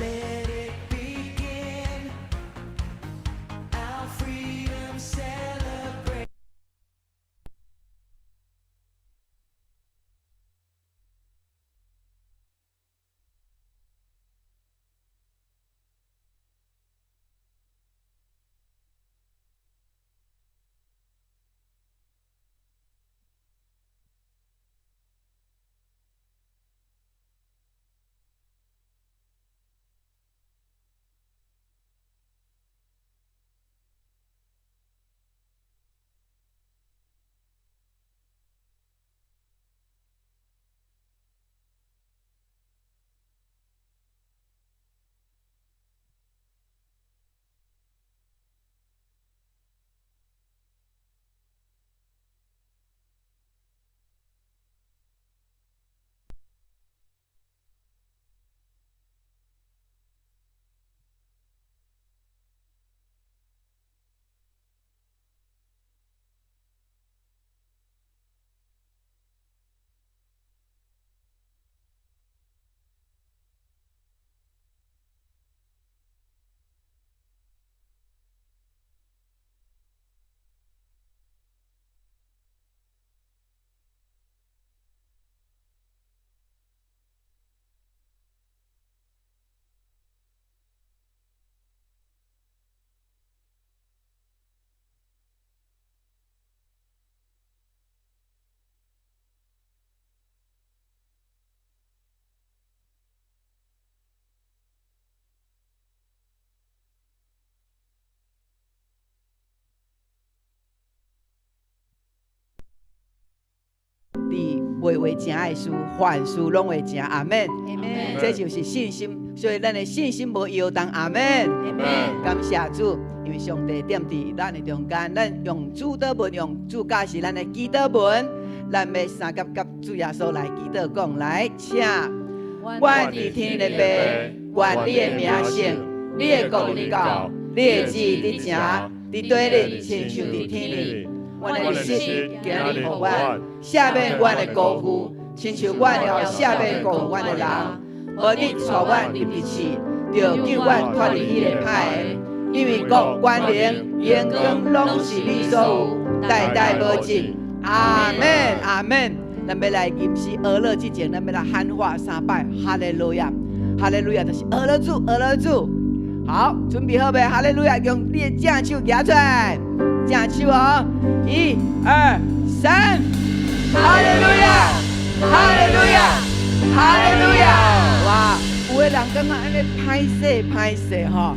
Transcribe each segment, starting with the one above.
Let it begin. Our freedom celebrate. 你袂为真爱事，凡事拢会成。阿门。这就是信心，所以咱的信心无摇动。阿门。感谢主，因为上帝点伫咱的中间，咱用主祷文，用主教是咱的祈祷文，咱要三甲主耶稣来祈祷讲，来，请我伫天的父，愿你的名圣，你的国临到，你的旨意伫成，伫地里亲像伫天里。我的日子今日予我，赦免我的辜负，亲像我了赦免辜负我的人。无你带我入地市，就救我脱离迄个歹的。因为国、权、能、荣光，拢是你所有，代代无尽。阿门，阿门。咱要来吟诗俄勒之前，咱要来喊话3摆，哈利路亚，哈利路亚，就是俄勒主，俄勒主。好，准备好未？哈利路亚，用你的正手举出来。正手哦，1、2、3，哈利路亚，哈利路亚，哈利路亚！哇，有的人感觉安尼歹势吼，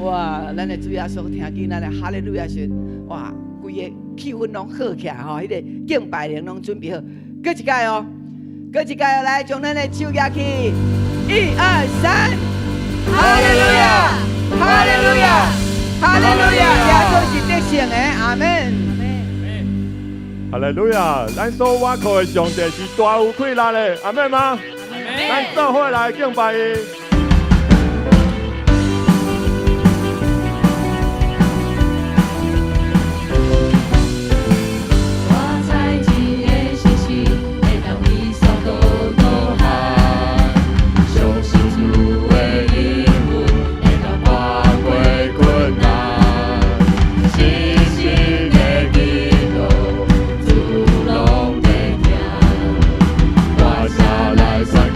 哇，咱的主耶稣听见咱的哈利路亚时，哇，规个气氛拢好起来吼，迄个敬拜灵拢准备好，搁一届哦，搁一届哦，来，将咱的手举起，1、2、3，哈利路亚，哈利路亚！哈利路亚，耶稣是得胜的，阿门。哈利路亚，咱所倚靠的上帝是大有气力的，阿门吗？咱做伙来敬拜伊。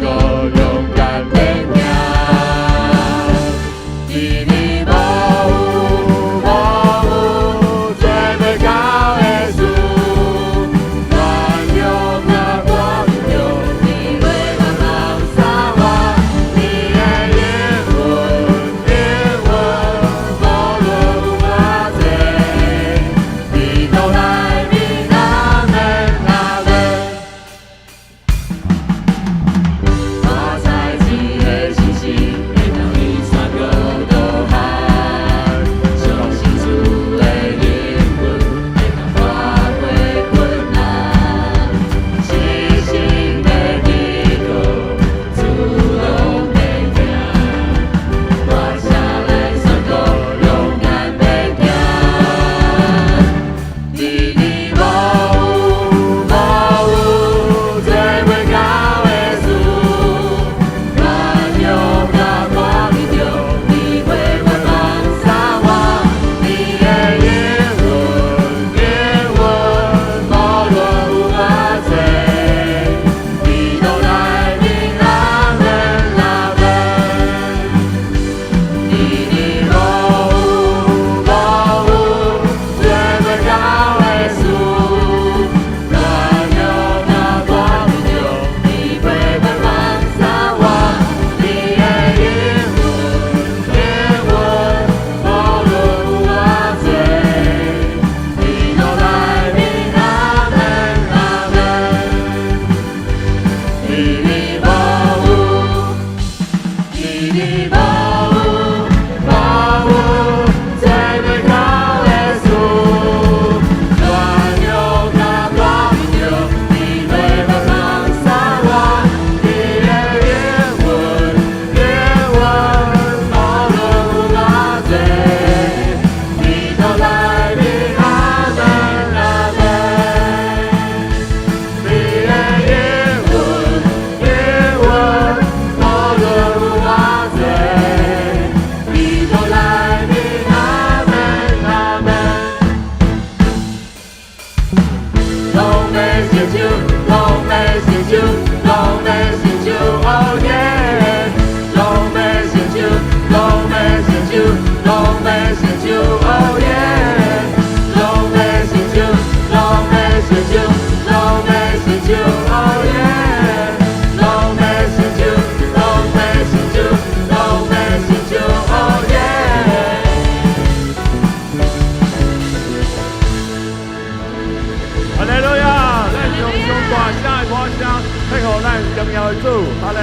勇敢的鸟。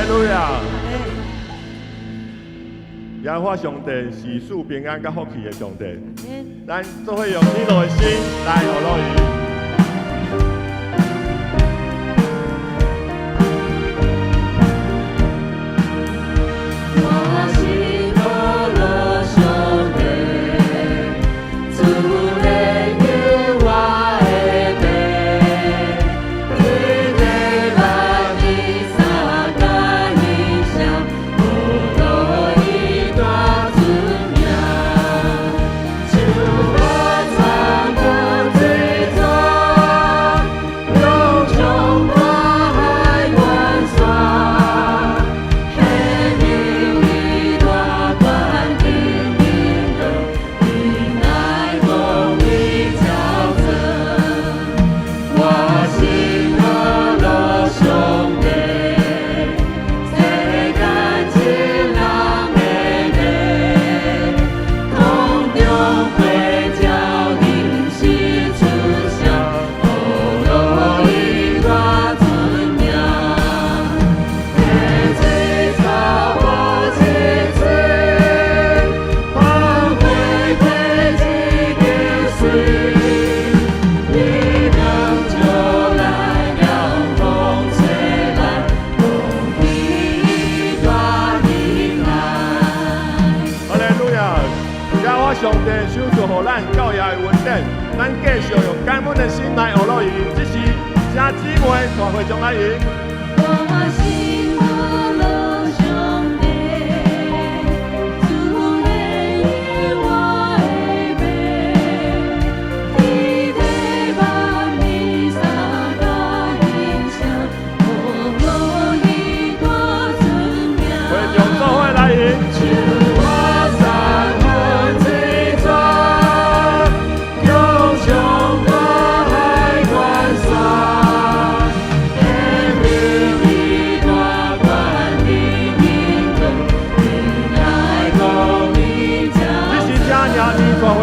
利路亚！耶和华上帝是赐平安甲福气的上帝，咱做伙用喜乐的心来学乐伊。上帝手续予咱教育的稳定，咱继续用感恩的心来学乐伊。这是正姊妹大会中来迎。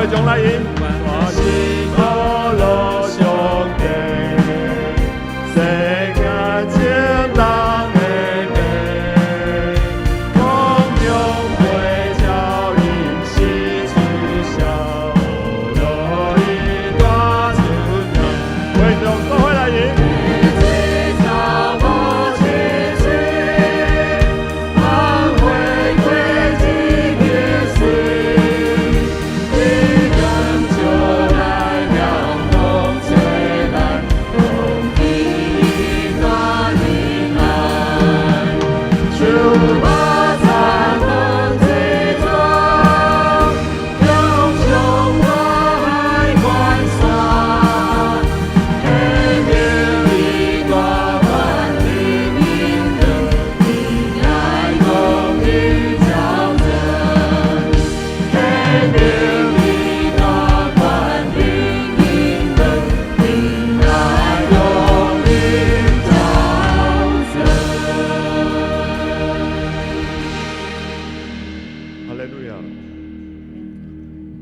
中来迎，我是可乐上帝，世界情人的美，光荣会照人世之笑，乐意大自然，为众所会来迎。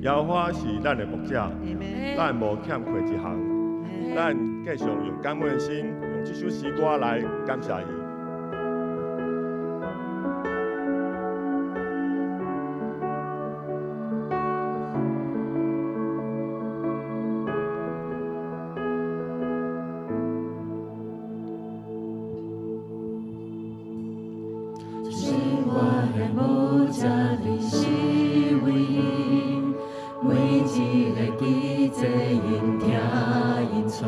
耶和华是咱的牧者，咱无欠缺一项，咱继续用感恩的心，用这首诗歌来感谢伊。是我的牧者，你是唯一。每一个季节，因听因传，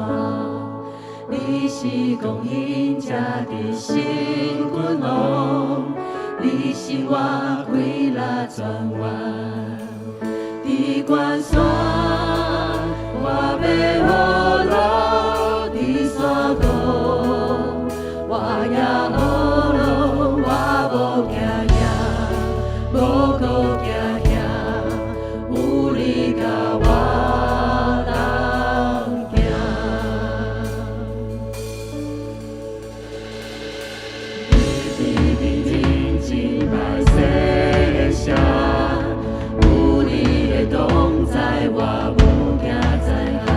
你是供应者的新君王，你是我快乐泉源。伫关山，我要好路伫山道，我也好路，我无惊惊，无顾惊。有你的同在，我无惊灾害。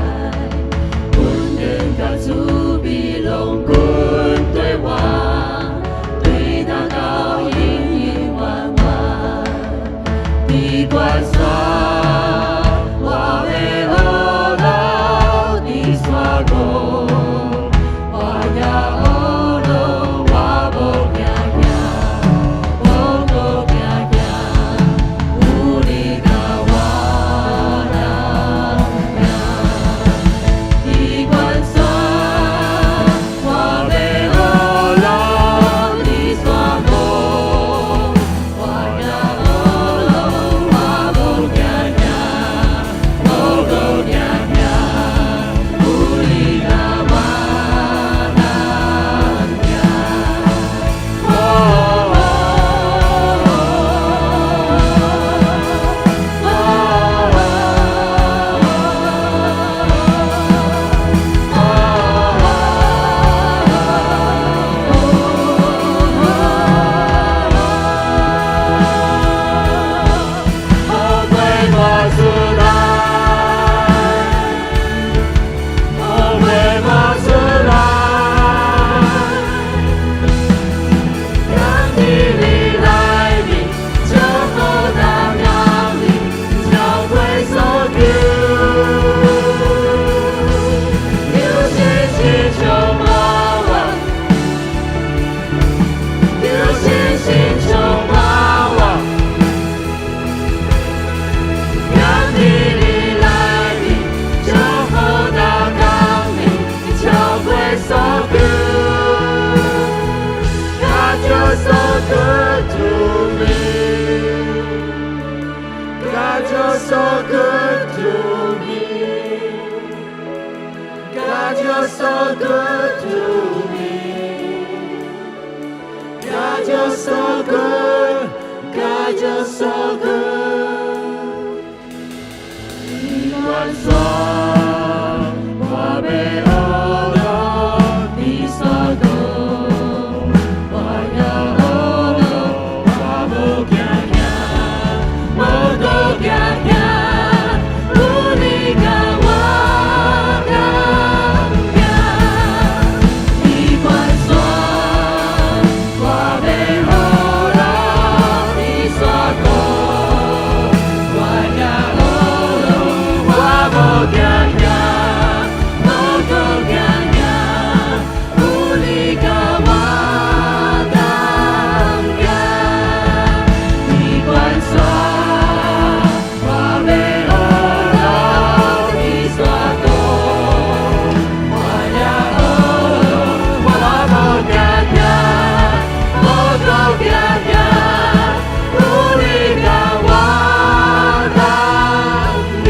so good to me. God, you're so good to me. God, you're so good to me. God, you're so good. God, you're so good. 你关锁，我被恶了，你所讲，我要恶了，我不惊惊，我不惊惊，有你甲我同行。你关锁，我被恶了，你所讲，我要恶了，我不惊惊，我不惊惊，有你甲我同行。你关锁，我被恶了，你所讲，我要恶了，我不惊惊，我不惊惊，有你甲我同行。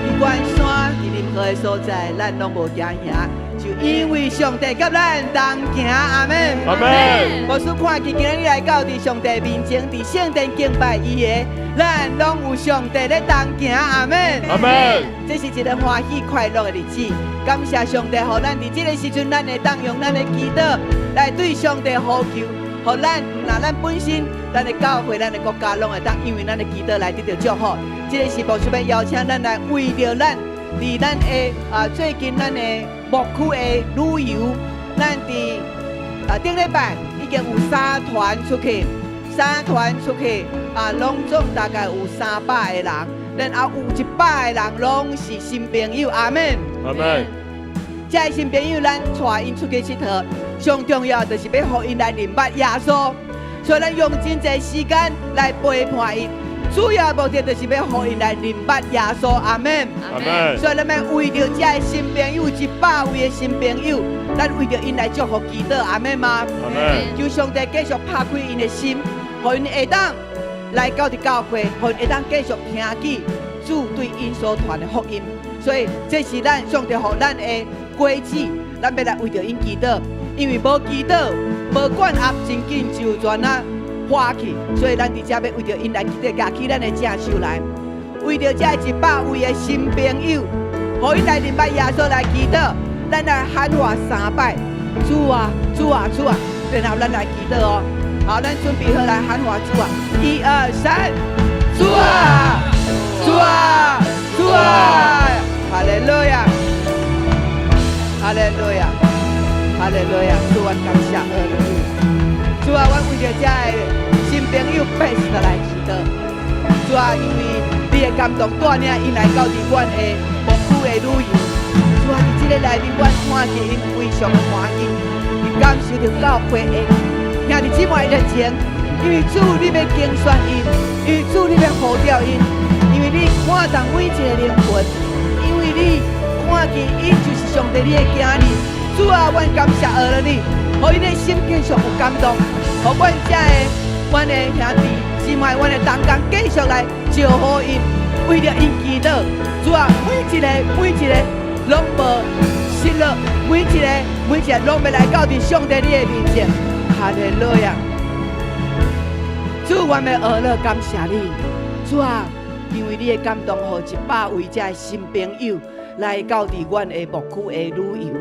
你关山，伫任何的所在，咱拢无惊吓，就因为上帝甲咱同行，阿门。阿门。无使看见今日来到伫上帝面前，伫圣殿敬拜伊的，咱拢有上帝咧同行，阿门。阿门。这是一个欢喜快乐的日子，感谢上帝，互咱伫这个时阵，咱会当用咱的祈祷来对上帝呼求，互咱若咱本身、咱的教会、咱的国家，拢会当因为咱的祈祷来得到祝福。这个是牧师要邀请咱来为着咱伫咱的最近咱的牧区的旅游，咱伫顶礼拜已经有3团出去拢总大概有300个人。然后有100个人拢是新朋友，阿门。阿门。这些新朋友，咱带因出去佚佗，上重要就是要互因来认捌耶稣，所以咱用真侪时间来陪伴因。主要目的就是要互因来认捌耶稣，阿门。阿門。所以咱要为着这些新朋友100位的新朋友，咱为着因来祝福祈祷，阿门吗？阿門。求上帝继续拍开因的心，互因会当来到伫教会，互因会当继续听见主对因所传的福音。所以这是咱上帝互咱的规矩，咱要来为着因祈祷，因为无祈祷，无管压，真紧就全啊花去。所以咱伫遮要为着因来祈祷，举起咱的正手来，为着这100位的新朋友，互因来认捌耶稣来祈祷。咱来喊话3摆，主啊，主啊，主啊，然后咱来祈祷哦。好，咱准备好来喊话主啊，1、2、3，主啊，主啊，主啊，哈利路亚，哈利路亚，哈利路亚，主啊，感谢阿门。主啊，我为着这新朋友百姓来祈祷。主啊，因为你的感动带领因来到伫阮的牧区的旅游。主啊，伫这个内面，阮看见因非常的欢喜，伊感受到教会的兄弟姊妹热情，因为主你要拣选因，因为主你要呼召因，因为你看重每一个灵魂，因为你看见因就是上帝你的囝儿。主啊，阮感谢了你，互因的心继续有感动，互阮这的阮的兄弟姊妹，阮的同工继续来招呼因，为着因祈祷。主啊，每一个拢无失落，每一个拢要来到伫上帝你的面前。哈利路亚！主，阮要学了感谢你，主啊，因为你的感动，互100位这新朋友来到伫阮的牧区的旅游。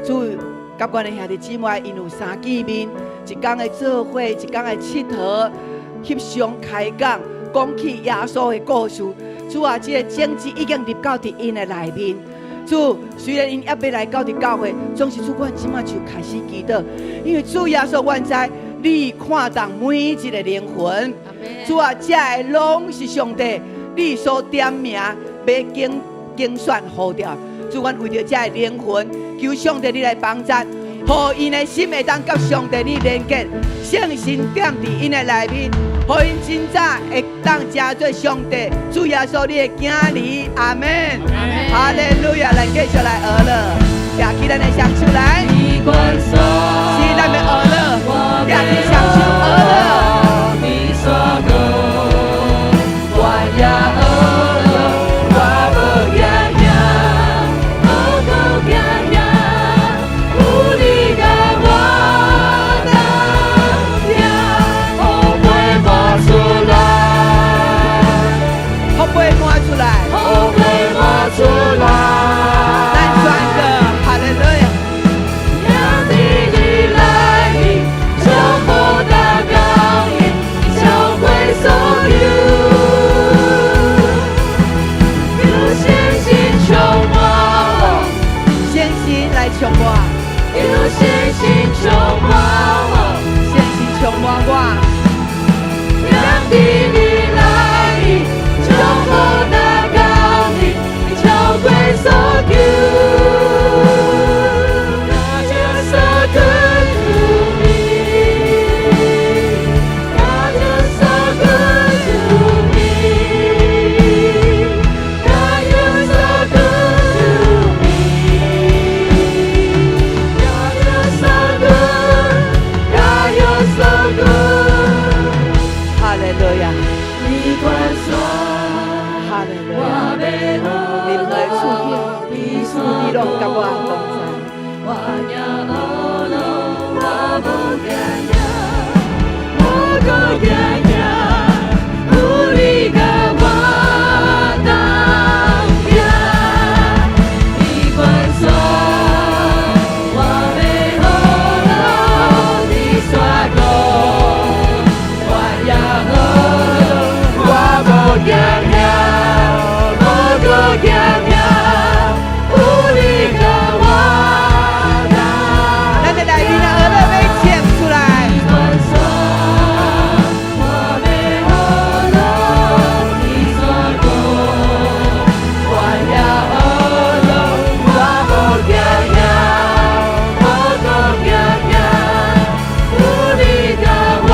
主，甲阮的兄弟姊妹，因有3见面，一天的做伙，一天的佚佗，翕相开讲，讲起耶稣的故事。主啊，这个种子已经入到伫因的内面。主，虽然因还未来到伫教会，总是主，阮即马就开始祈祷，因为主耶稣，阮知你看重每一个灵魂。主啊，这个拢是上帝你所点名要拣选呼召。主，阮为着这个灵魂，求上帝你来帮助，互因的心会当甲上帝你连结，圣心点伫因的内面，互因真早会当加做上帝主耶稣你的囝儿。阿门。哈利路亚！咱继续来学了，举起咱的双手来，是咱的学了。所顾，哈利路亚，你管说，哈利路我亚，要好，你来处境，你所你拢甲我同在。我要好路，我不惊呀，我不惊呀，有你甲我同行，你管说，我要好路，你煞讲，我要好路，我不惊呀，我不惊呀，有你甲我同行。咱的内面的儿乐要唱出来。你管说，我要好路，你煞讲，我要好路，我不惊呀，我不惊呀，有你甲我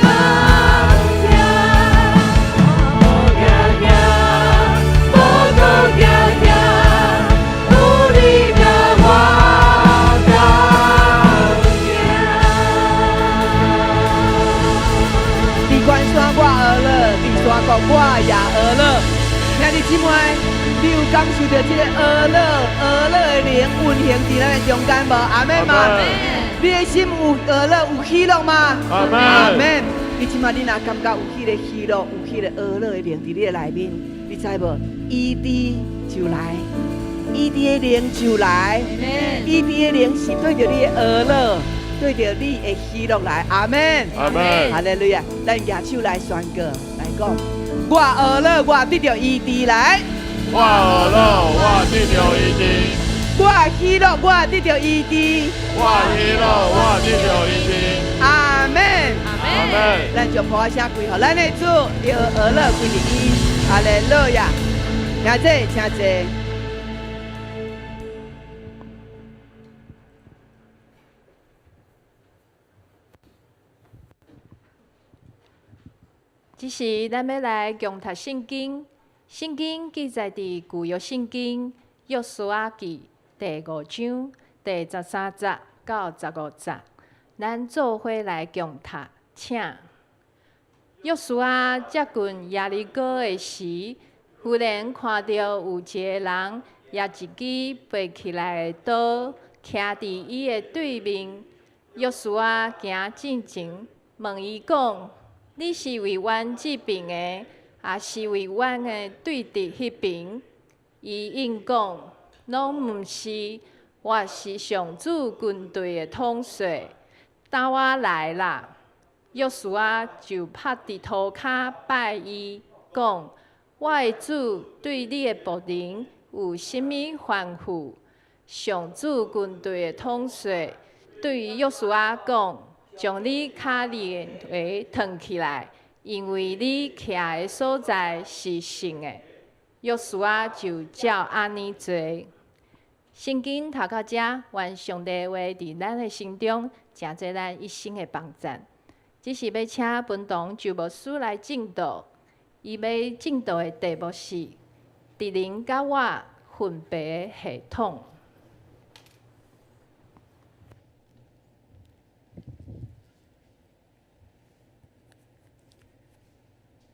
同行，不惊呀，不惊呀，有你甲我同行。地关山我儿乐，地山谷我也儿乐。兄弟姊妹，你有感受到这个儿乐的灵运行在咱的中间无？阿门吗？阿们你的心有儿乐有喜乐吗？阿们阿门。你即马你若感觉有迄个喜乐，有迄个儿乐的灵在你的内面，你知无？伊滴就来，伊滴的灵就来，伊滴的灵是对着你的儿乐，对着你的喜乐来。阿门。阿们哈利路亚！咱举手来宣告，来讲：我儿乐，我得着伊滴来；我儿乐，我得着伊滴，我喜乐，我得着伊滴。我喜乐，我得着伊滴。阿门。阿们咱就播声归予咱的主，要儿乐归于伊。哈利路亚！请坐，请坐。这是咱要来共读圣经，圣经记载伫旧约圣经约书亚记第5章第13节到15节，咱做伙来共读，请。约书亚接近耶利哥的时，忽然看到有一个人拿一支拔起来的刀，徛伫伊的对面。约书亚行进前，问伊讲：你是为阮这边的，还是为阮的对敌迄边？伊应讲：拢毋是，我是上主军队的统帅，等我来啦。约书亚就拍伫涂骹拜伊，讲：我的主对你的仆人有甚物吩咐？上主军队的统帅对于约书亚讲：将你脚里的鞋脱起来，因为你徛的所在是圣的。约书亚就照安尼做。圣经读到这，愿上帝的话伫咱的心中，成做咱一生的帮助。只是要请本堂就牧师来证道，伊要证道的题目是“敌人甲我分别的系统”。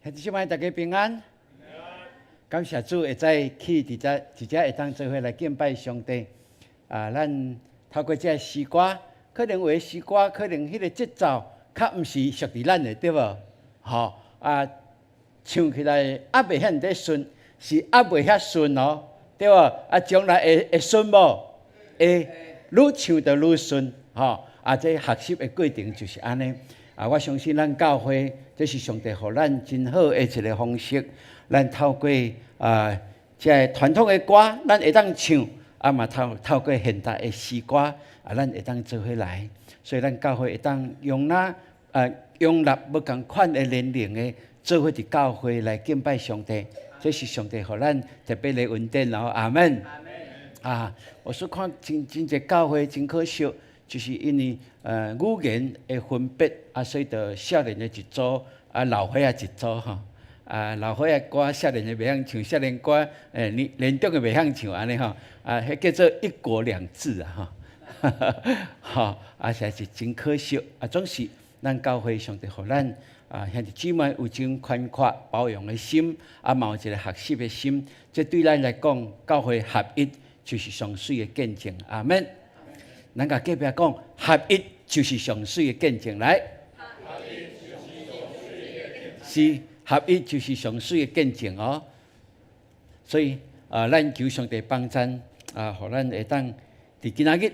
兄弟姐妹，大家平安。感谢主，会再去直接会当做伙来敬拜上帝。咱透过这诗歌，可能有的诗歌，可能迄个节奏，较毋是属于咱的，对无？唱起来也袂遐得顺，是也袂遐顺哦，对无？将来会顺无？会愈唱就愈顺，这学习的过程就是安尼。我相信咱教会，这是上帝互咱真好的一个方式。咱透过这传统的歌，咱会当唱，嘛透过现代的诗歌，咱会当做伙来。所以咱教会会当容纳不同款的年龄的，做伙伫教会来敬拜上帝。这是上帝互咱特别的恩典哦，阿门。我所看真济教会真可惜。就是因为语言的分别，所以就少年的一组，老岁仔一组吼。老岁仔歌，少年的袂晓唱，少年歌，年长的袂晓唱安尼吼。迄叫做一国两制啊吼。哈，实在是真可惜啊！总是咱教会上帝互咱兄弟姊妹有种宽阔包容的心，嘛有一个学习的心，这对咱来讲，教会合一就是上水的见证。阿门。咱甲隔壁讲，合一就是上水的见证。来，是合一就是上水的见证哦。所以咱求上帝帮咱互咱会当伫今仔日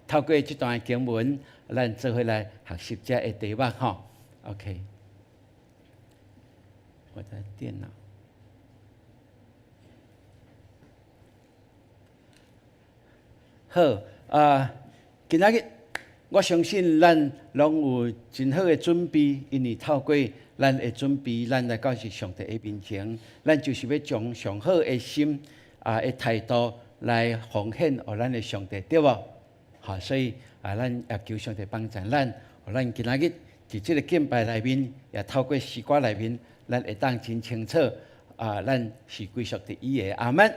透过这段经文，咱做伙来学习这个题目吼。OK， 我的电脑。好今仔日我相信咱拢有真好的准备，因为透过咱的准备，咱来到是上帝的面前，咱就是要将上好的心的态度来奉献予咱的上帝，对无？好，所以咱也求上帝帮助咱，互咱今仔日伫即个敬拜内面，也透过诗歌内面，咱会当真清楚咱是归属伫伊的。阿门。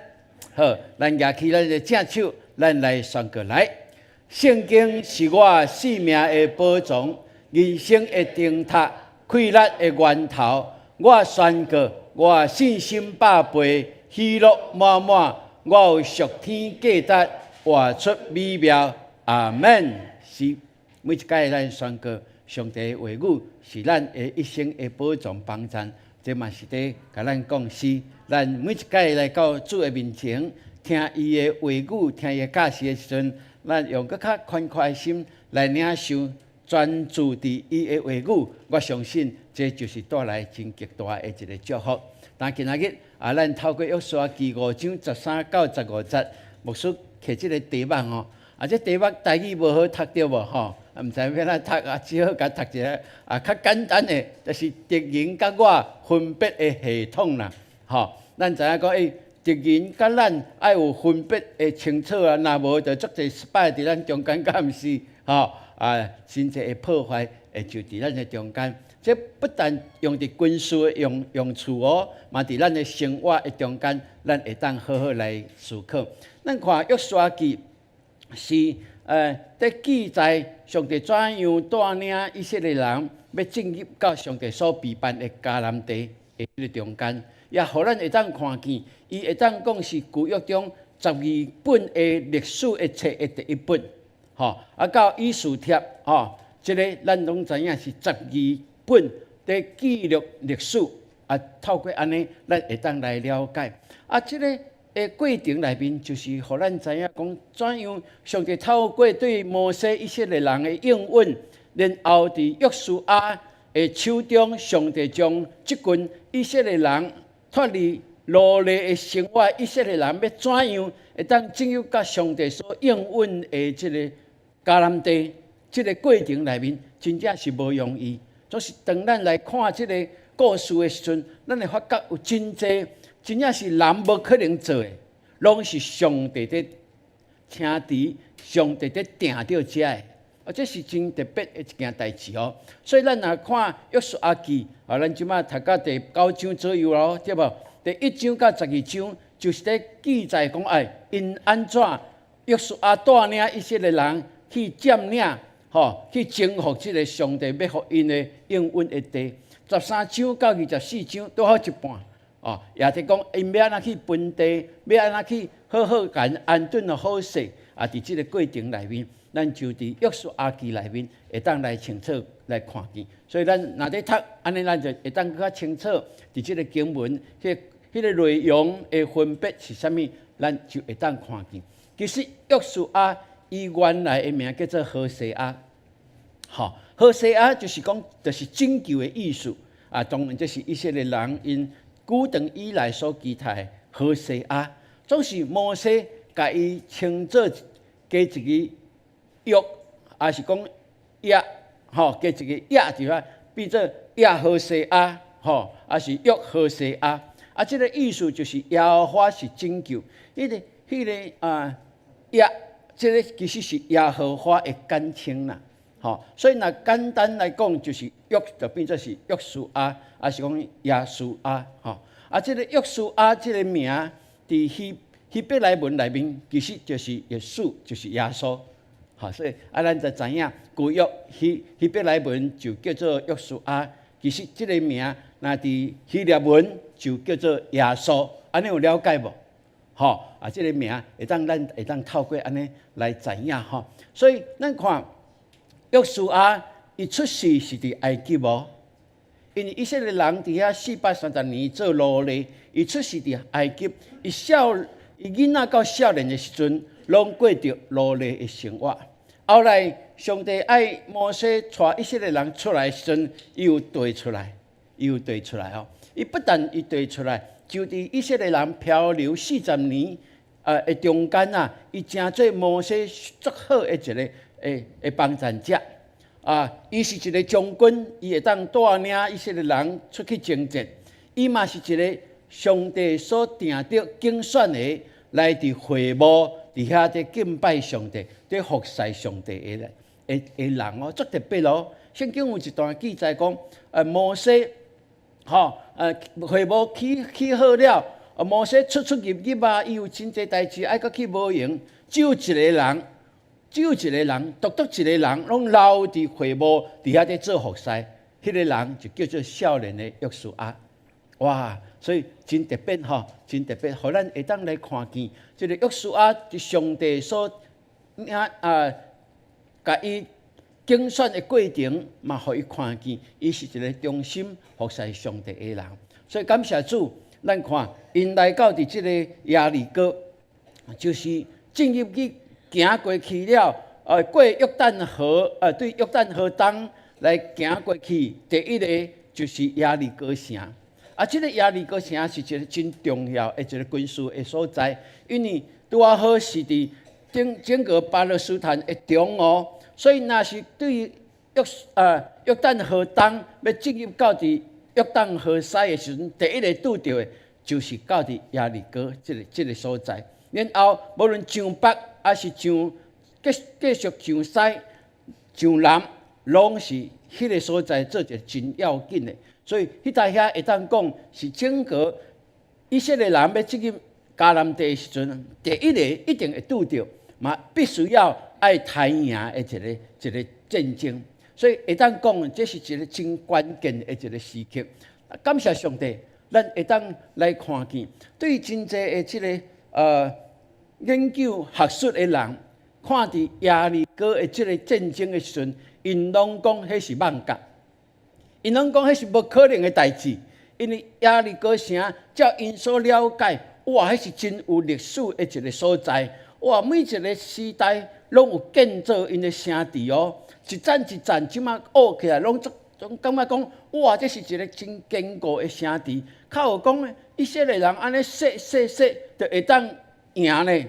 好，咱举起咱的正手，咱来宣告来。圣经是我生命的宝藏，人生的灯塔，快乐的源头。我宣告，我信心百倍，喜乐满满。我有属天价值，活出美妙。阿门。是每一届咱宣告，上帝的话语是咱的一生的宝藏帮衬。这嘛是伫甲咱讲是，咱每一届来到主的面前，听伊的话语，听伊的教示的时阵，咱用更较宽阔的心来领受，专注伫伊的话语。我相信这就是带来真极大的一个祝福。但今仔日咱透过约书亚记5章13到15节，牧师摕即个题目吼，这题目台语无好读着无吼？毋知要哪读只好甲读一个较简单的，就是敌人甲我分别的系统啦。吼，咱知影讲敌人甲咱爱有分别的清楚啊，若无就足侪失败伫咱中间，敢毋是？吼真侪会破坏会就伫咱的中间。这不但用伫军事的用处哦，嘛伫咱的生活的中间，咱会当好好来思考。咱看约书亚记是在记载上帝怎样带领以色列人要进入到上帝所备办的迦南地的这个中间，也互咱会当看见，伊会当讲是旧约中12本的历史的册的第一本，到以斯帖，这个咱拢知影是12本的记录历史，透过安尼，咱会当来了解，这个。过程内面就是互咱知影讲怎样上帝透过对摩西以色列人的应允，然后伫约书亚的手中，上帝将即群以色列人脱离奴隶的生活，以色列人要怎样会当进入到上帝所应允的即个迦南地，即个过程内面真正是无容易。总是当咱来看即个故事的时阵，咱会发觉有真济。真正是人无可能做的，拢是上帝在请伫，上帝在定到遮的。这是真特别的一件代志哦。所以咱若看约书亚记，咱即马读到第9章左右咯，对无？第1章到12章就是在记载讲，因安怎约书亚带领以色列人去占领，去征服这个上帝要互因的应允的地。13章到24章都好一半。也伫讲因要安怎去分地，要安怎去好好安顿的好势伫即个过程内面，咱就伫约书亚记内面会当来清楚来看见。所以咱若咧读安尼，咱就会当更较清楚伫即个经文迄个内容的分别是啥物，咱就会当看见。其实约书亚伊原来的名叫做何西阿，何西阿就是讲就是拯救的意思当然这是以色列人因古长以来所期待何西阿，总是摩西甲伊称作加一个约，也是讲约，加一个约伫遐，变做约何西阿，也是约何西阿。这个意思就是耶和华是拯救，迄个约，这个其实是耶和华的简称啦。所以若简单来讲，就是约就变做是约书亚，也是讲耶稣亚，这个约书亚这个名，伫希伯来文内面其实就是耶稣，就是耶稣，所以咱就知影旧约希伯来文就叫做约书亚，其实这个名那伫希腊文就叫做耶稣，安尼有了解无？这个名咱会当透过安尼来知影所以咱看约书亚，伊出世是伫埃及无？因为以色列人伫遐430年做奴隶，伊出世伫埃及，伊囡仔到少年的时阵，拢过着奴隶的生活。后来上帝爱摩西带以色列人出来的时阵，伊有带出来伊不但伊带出来，就伫以色列人漂流40年的中间伊成做摩西足好的一个的帮衬者。伊是一个将军，伊会当带领以色列人出去征战。伊嘛是一个上帝所定的竞选的，来伫会幕伫遐在敬拜上帝、在服侍上帝的人足特别咯。圣经有一段记载讲，摩西，会幕起好了，摩西出入入，伊有真侪代志爱搁去无用，只有一个人，独独一个人，拢留伫会幕伫遐在做服侍，迄个人就叫做少年的约书亚。哇！所以真特别真特别，互咱会当来看见，这个约书亚是上帝所甲伊竞选的过程，嘛，互伊看见，伊是一个忠心服侍上帝的人。所以感谢主，咱看因来到伫这个耶利哥，就是进入去行过去了，过约旦河，对约旦河东来行过去，第一个就是耶利哥城。这个耶利哥城是一个真重要的一个军事的所在，因为拄啊好是伫整个巴勒斯坦的中央，所以若是对于约旦河东要进入到伫约旦河西的时阵，第一个拄到的就是到伫耶利哥这个所在。然后无论上北还是继续上西、上南，拢是迄个所在做一个真要紧的。所以迄搭遐会当讲是整个以色列人要进入迦南地的时阵，第一个一定会拄到，嘛必须要爱谈赢的一个战争。所以会当讲，这是一个真关键的一个时刻。感谢上帝，咱会当来看见，对真济的这个研究学术的人，看伫耶利哥的这个战争的时阵，因拢讲迄是妄觉。因拢讲迄是无可能的代志，因为耶利哥城照因所了解，哇，迄是真有历史的一个所在。哇，每一个时代拢有建造因的城池哦，一站一站，即马学起来，拢感觉讲，哇，这是一个真坚固的城池。较有讲呢，以色列人安尼说，就会当赢呢。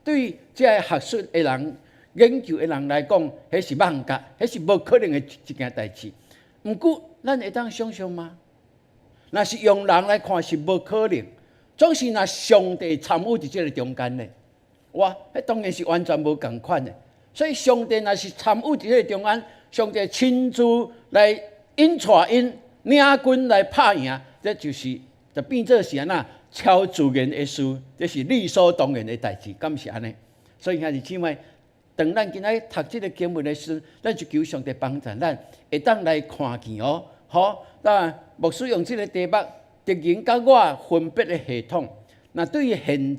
对于这个学术的人、研究的人来讲，迄是妄觉，迄是无可能的一件代志。毋过，咱会当想象吗？若是用人来看是无可能，总是若上帝参与伫这个中间呢，哇，迄当然是完全无共款的。所以上帝若是参与伫这个中间，上帝亲自来引带因领军来拍赢，这就变做是安那超自然的事，这是理所当然的代志，敢是安尼？所以兄弟姊妹，当咱今仔读这个经文的时候，咱就求上帝帮助咱，会当来看见哦。那牧师用这个题目，敌人甲我分别的系统。那对于现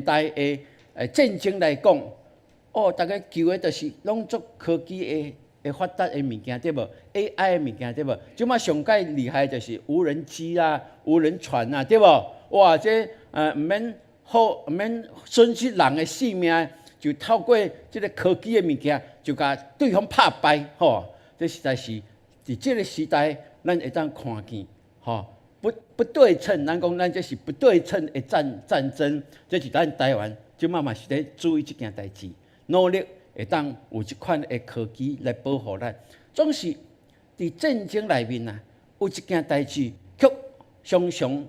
代的战争来讲，大家求的就是拢做科技的发达的物件，对无 ？AI 的物件，对无？即马上介厉害就是无人机啊、无人船啊，对无？哇，这毋免损失人的性命，就透过这个科技的物件，就甲对方拍败，这实在是伫这个时代，咱会当看见，不对称，咱讲咱这是不对称的战争，这是咱台湾即马嘛是咧注意这件代志，努力会当有一款的科技来保护咱。总是伫战争内面有一件代志，却常常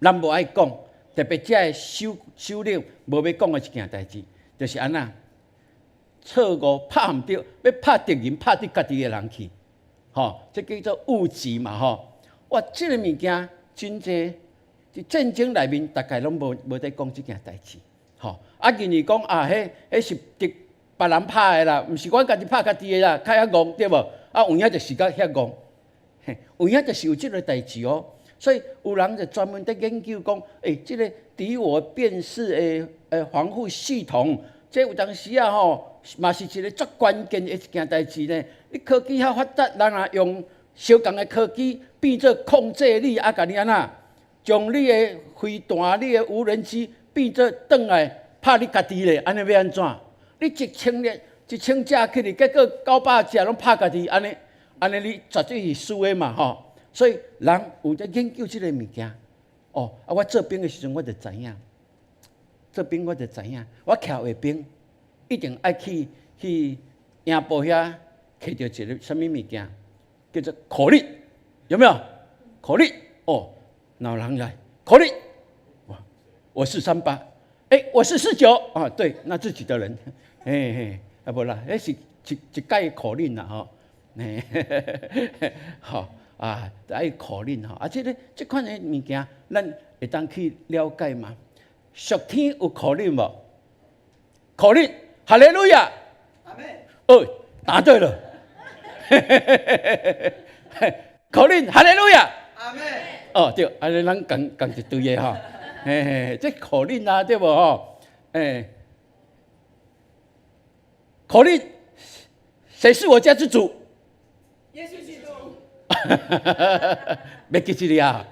咱无爱讲，特别这个首领无要讲的一件代志，就是安那错误拍毋着，要拍敌人，拍伫家己的人去，这叫做误击嘛，哇，这个物件真济伫战争内面，大概拢无在讲这件代志，认为讲迄是别人拍的啦，毋是阮家己拍家己的啦，较遐戆对无？啊，有影就是甲遐戆，有影就是有即个代志哦。所以有人就专门在研究讲，即个敌我辨识的防护系统，这有当时啊吼，嘛是一个足关键的一件代志呢。你科技遐发达，人啊用相共的科技变做控制你，啊，甲你安那，将你的飞弹、你的无人机变做转来拍你家己咧，安尼要安怎？你1000架起哩，结果900架拢拍家己，安尼你绝对是输的嘛吼。所以人有在研究即个物件。我做兵的时阵，我就知影。做兵我就知影，我徛卫兵一定爱去营部遐摕到一个什么物件，叫做口令，有没有？口令老人来口令，我是38，我是49啊，对，那自己的人，无啦，那是一概口令啦吼，好。爱口令吼，这款的物件，咱会当去了解嘛？属天有口令无？口令，哈利路亚！阿门。答对了。口令，哈利路亚！阿門。对，安尼咱讲一堆的吼，这口令啊，对无吼？口令，谁是我家之主？耶穌基督。要记一个啊，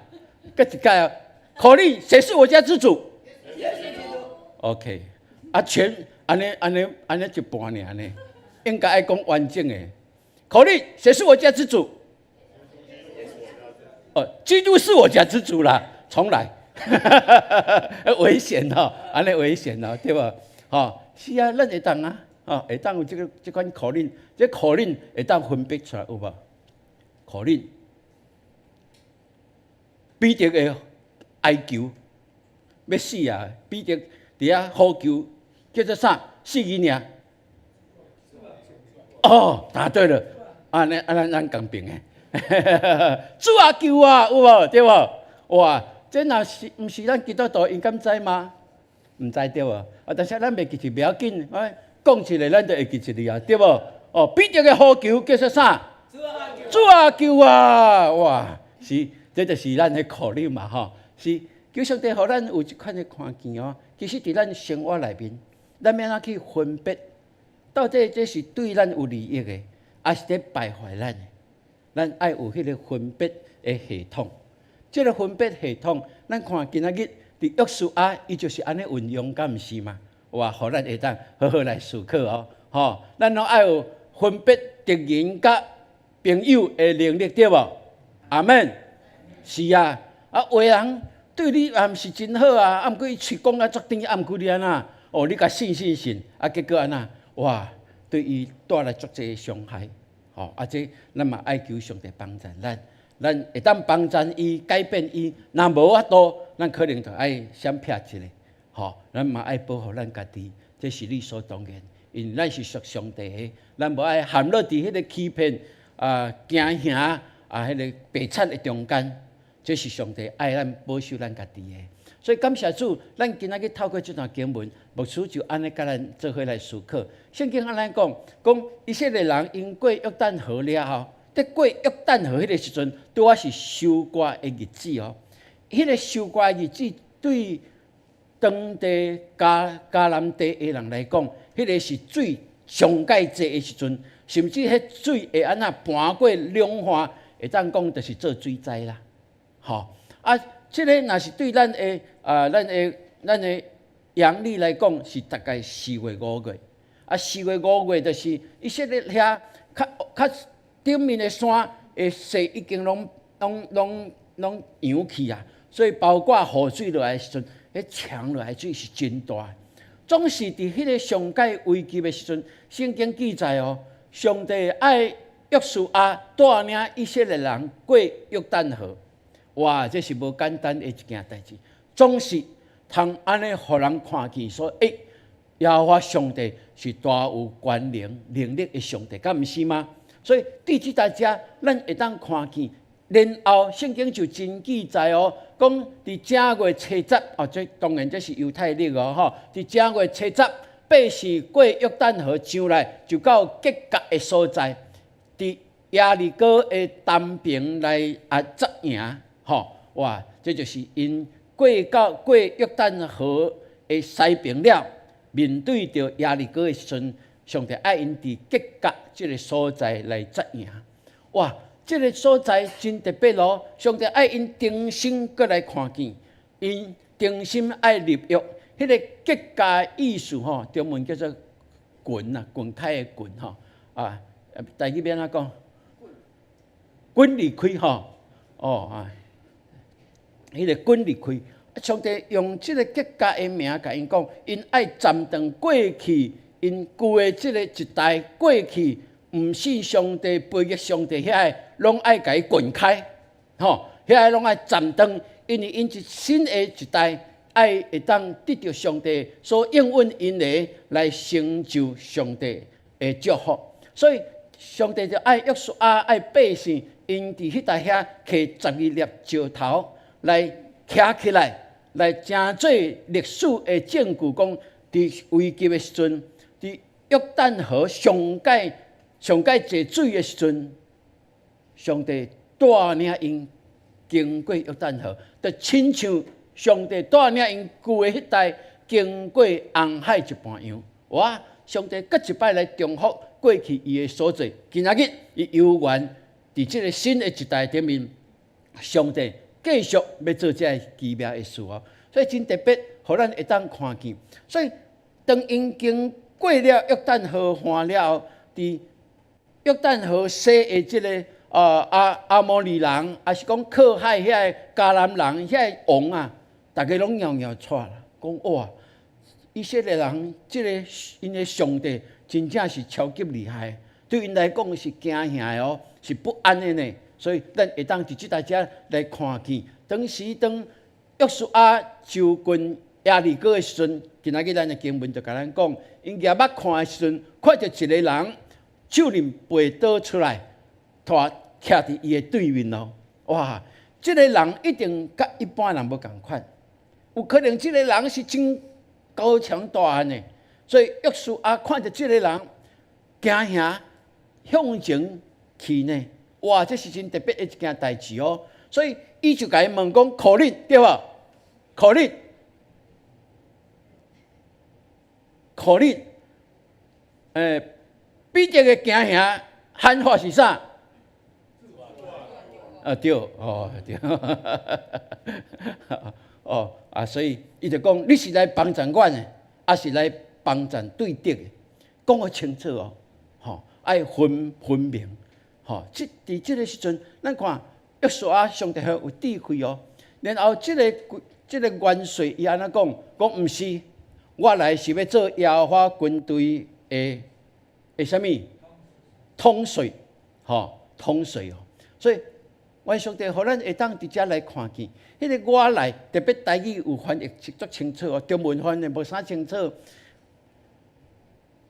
搁一届啊，口令，谁是我家之主？耶穌基督。OK，全安尼一半尔呢，应该爱讲完整的。口令，谁是我家之主？基督是我家之主啦，重来，危险哦，安尼危险哦，对吧？是啊，咱会当啊，会当有这款口令，这口令会当分别出来有无？口令，彼得的哀求要死啊！彼得伫遐呼求，叫做啥？死伊尔。答对了，咱公平的。主啊救啊，有无？对无？哇，这若是毋是咱基督徒应该知吗？毋知对无？但是咱袂记就不要紧，讲一个咱就会记一个啊，对无？彼得的呼求叫做啥？主啊救啊！哇，是，这就是咱的口令嘛吼。是，求上帝互咱有一款的看见哦。其实伫咱生活内面，咱要哪去分别，到底这是对咱有利益的，还是在败坏咱的？咱爱有迄个分别的系统。这个分别系统，咱看今仔日伫约书亚，伊就是安尼运用，敢毋是嘛？哇，互咱会当好好来思考哦。咱拢爱有分别敌人甲朋友的能力，对无？阿门。是啊，有的人对你也毋是真好啊，毋过伊喙讲啊足甜，毋过你安那？你甲信，结果安那？哇，对伊带来足济伤害。这咱嘛爱求上帝帮助咱会当帮助伊改变伊，若无法度，咱可能就爱闪撇一个。咱嘛爱保护咱家己，这是理所当然，因为咱是属上帝的，咱无爱陷落伫迄个欺骗惊吓迄个白贼的中间，这是上帝爱咱保守咱家己的。所以感谢主，咱今仔日透过这段经文，牧师就安尼甲咱做伙来思考。圣经安尼讲以色列人因过约旦河了后，在过约旦河迄个时阵，拄啊是收割的日子哦。迄个收割的日子对当地迦南地的人来讲，迄个是水上介济的时阵，甚至迄水会安那盘过两化，会当讲就是做水灾啦。这个若是对咱的阳历来讲，是大概4月5月。4月5月就是以色列遐较顶面的山的雪已经拢扬去啊，所以包括雨水落来的时阵，迄强落来水是真大。总是伫迄个上界危机的时阵，圣经记载上帝爱约书亚带领以色列人过约旦河。哇，这是无简单的一件代志，总是通安尼互人看见说，耶和华上帝是大有权能力的上帝，敢毋是吗？所以对即大家，咱会当看见，然后圣经就真记载讲伫正月初10，这当然这是犹太历伫正月初10，百姓过约旦河上来，就到结甲的所在，伫耶利哥的东边来扎营。哇，这就是因过约旦河的西边了，面对着耶利哥的时阵，上帝爱因伫结甲这个所在来扎营。哇，这个所在真特别咯！上帝爱因定心过来看见，因定心爱立约。迄个结甲的意思中文叫做滚啊，滚开的滚台语要安怎讲？滚离开迄个滚离开。上帝用这个结甲的名甲因讲，因爱暂停过去，因旧的这个一代过去。毋信上帝、背逆上帝，遐个拢爱甲伊滚开，遐个拢爱暂停，因为因一新的一代爱会当得到上帝所应允因的来成就上帝的祝福。所以上帝就爱约书亚、爱百姓，因伫迄代遐摕12粒石头来徛起来，来成做历史的证据，讲伫危急的时阵，伫约旦河上界坐水的时阵，上帝带领因经过约旦河，就亲像上帝带领因旧的迄代经过红海一般样。哇！上帝搁一摆来重复过去伊的所做，今仔日伊犹原伫这个新的一代顶面，上帝继续要做这奇妙的事所以真特别，互咱会当看见。所以当因经过了约旦河岸了后，伫约旦河西的这个阿摩利人，还是讲靠海遐个迦南人，遐个王啊，大家拢摇摇出啦，讲哇，以色列人这个因的上帝真正是超级厉害，对因来讲是惊吓是不安的呢。所以咱会当伫即大家来看见，当时约书亚就近耶利哥的时阵，今仔日咱的经文就甲咱讲，因夜捌看的时阵，看到一个人。手刃背倒出来，徛伫伊的对面咯。哇！这个人一定甲一般人无共款，有可能这个人是真高强大汉的。所以约书亚看到这个人惊吓向前去呢。哇！这是真特别的一件代志所以伊就甲伊问讲：可恁对吧？可恁，比这个惊吓喊法是啥？对，对，所以伊就讲，你是来帮助阮的，还是来帮助对敌的？讲个清楚爱分明伫这个时阵，咱看约书亚上帝有智慧然后这个元帅伊安怎讲？讲毋是，我来是要做耶和华军队的什么统帅，统帅所以，阮上帝互咱会当伫遮来看见，迄个我来特别台语有翻译足清楚中文翻译无啥清楚。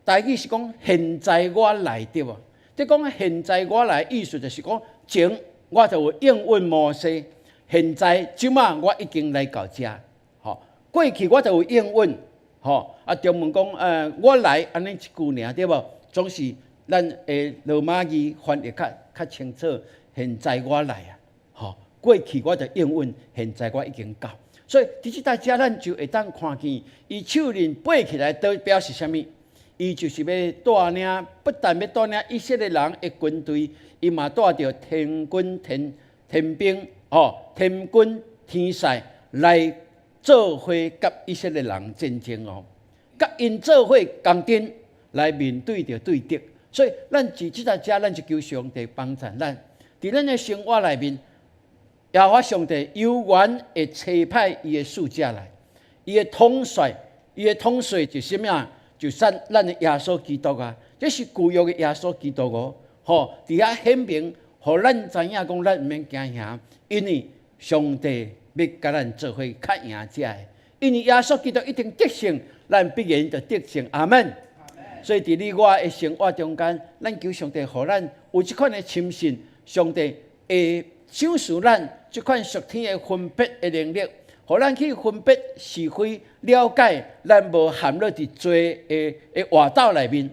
台语是讲现在我来对无？即讲现在我来意思就是讲，前我就有应允摩西，现在即马我已经来到遮，过去我就有应允，中文讲我来安尼一句尔对无？总是咱的罗马语翻译较清楚。现在我来过去我就应允，现在我已经到。所以伫即大家咱就会当看见，伊手刃背起来都表示什么？伊就是要带领，不但要带领以色列人的军队，伊嘛带着天军天兵天军天使来做伙甲以色列人战争甲因做伙共阵。来面对着对敌，所以咱伫即大家，咱就求上帝帮助咱。伫咱的生活内面，耶和华上帝犹原会差派伊的使者来，伊的统帅就是什么？就咱的耶稣基督这是旧约的耶稣基督伫遐显明，互咱知影讲，咱毋免惊吓，因为上帝要甲咱做伙较赢者的，因为耶稣基督一定得胜，咱必然就得胜。阿门。所以伫你我的生活中间，咱求上帝，互咱有即款的深信，上帝会赏赐咱即款属天的分别的能力，互咱去分别是非，了解咱无陷落伫罪的活斗内面。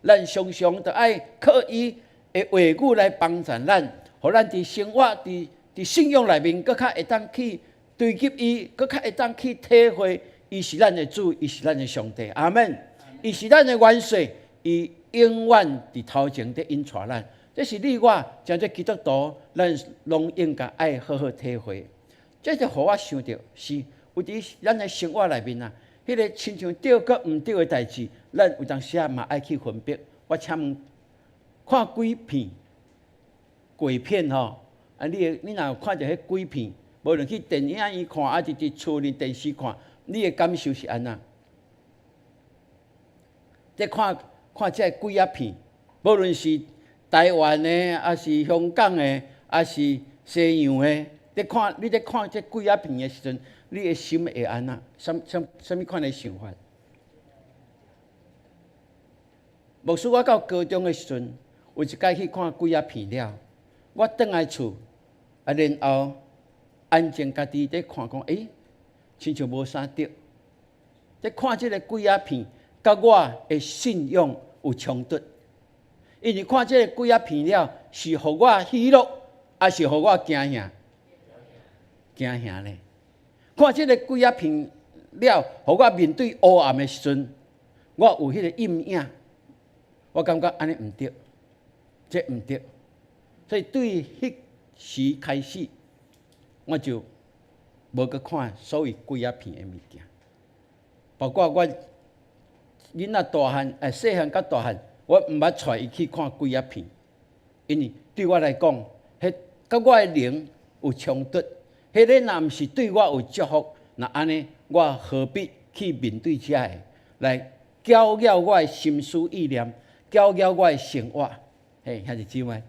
咱常常着爱靠伊的话语来帮助咱，互咱伫生活、伫信仰内面，搁较会当去追及伊，搁较会当去体会，伊是咱的主，伊是咱的上帝。阿门。伊是咱的元帅，伊永远伫头前伫引带咱。这是你我真做基督徒，咱拢应该爱好好体会。这就互我想到是有伫咱的生活内面啊，迄个亲像对佮毋对的代志，咱有当时啊嘛爱去分别。我请问，看鬼片、鬼片吼，啊你若有看到迄鬼片，无论去电影院看，还是伫厝里电视看，你的感受是安怎？在看这鬼仔片，无论是台湾的，还是香港的，还是西洋的，你在看这鬼仔片的时阵，你的心会安怎？什么款的想法？牧师，我到高中的时阵，有一摆去看鬼仔片了，我转来厝，啊，然后安静家己在看，讲亲像无啥对。在看这个鬼仔片，甲我的信仰有冲突。因为看这个鬼仔片了，是互我喜乐，还是互我惊吓？惊吓呢？看这个鬼仔片了，互我面对黑暗的时阵，我有迄个阴影。我感觉安尼毋对，这毋对，所以对迄时开始，我就无去看所谓鬼仔片的物件，包括我囡仔大汉，细汉到大汉，我毋捌带伊去看鬼仔片，因为对我来讲，迄甲我的灵有冲突，迄个若毋是对我有祝福，那安尼我何必去面对这个，来搅扰我的心思意念？搅扰我的生活，兄弟姊妹，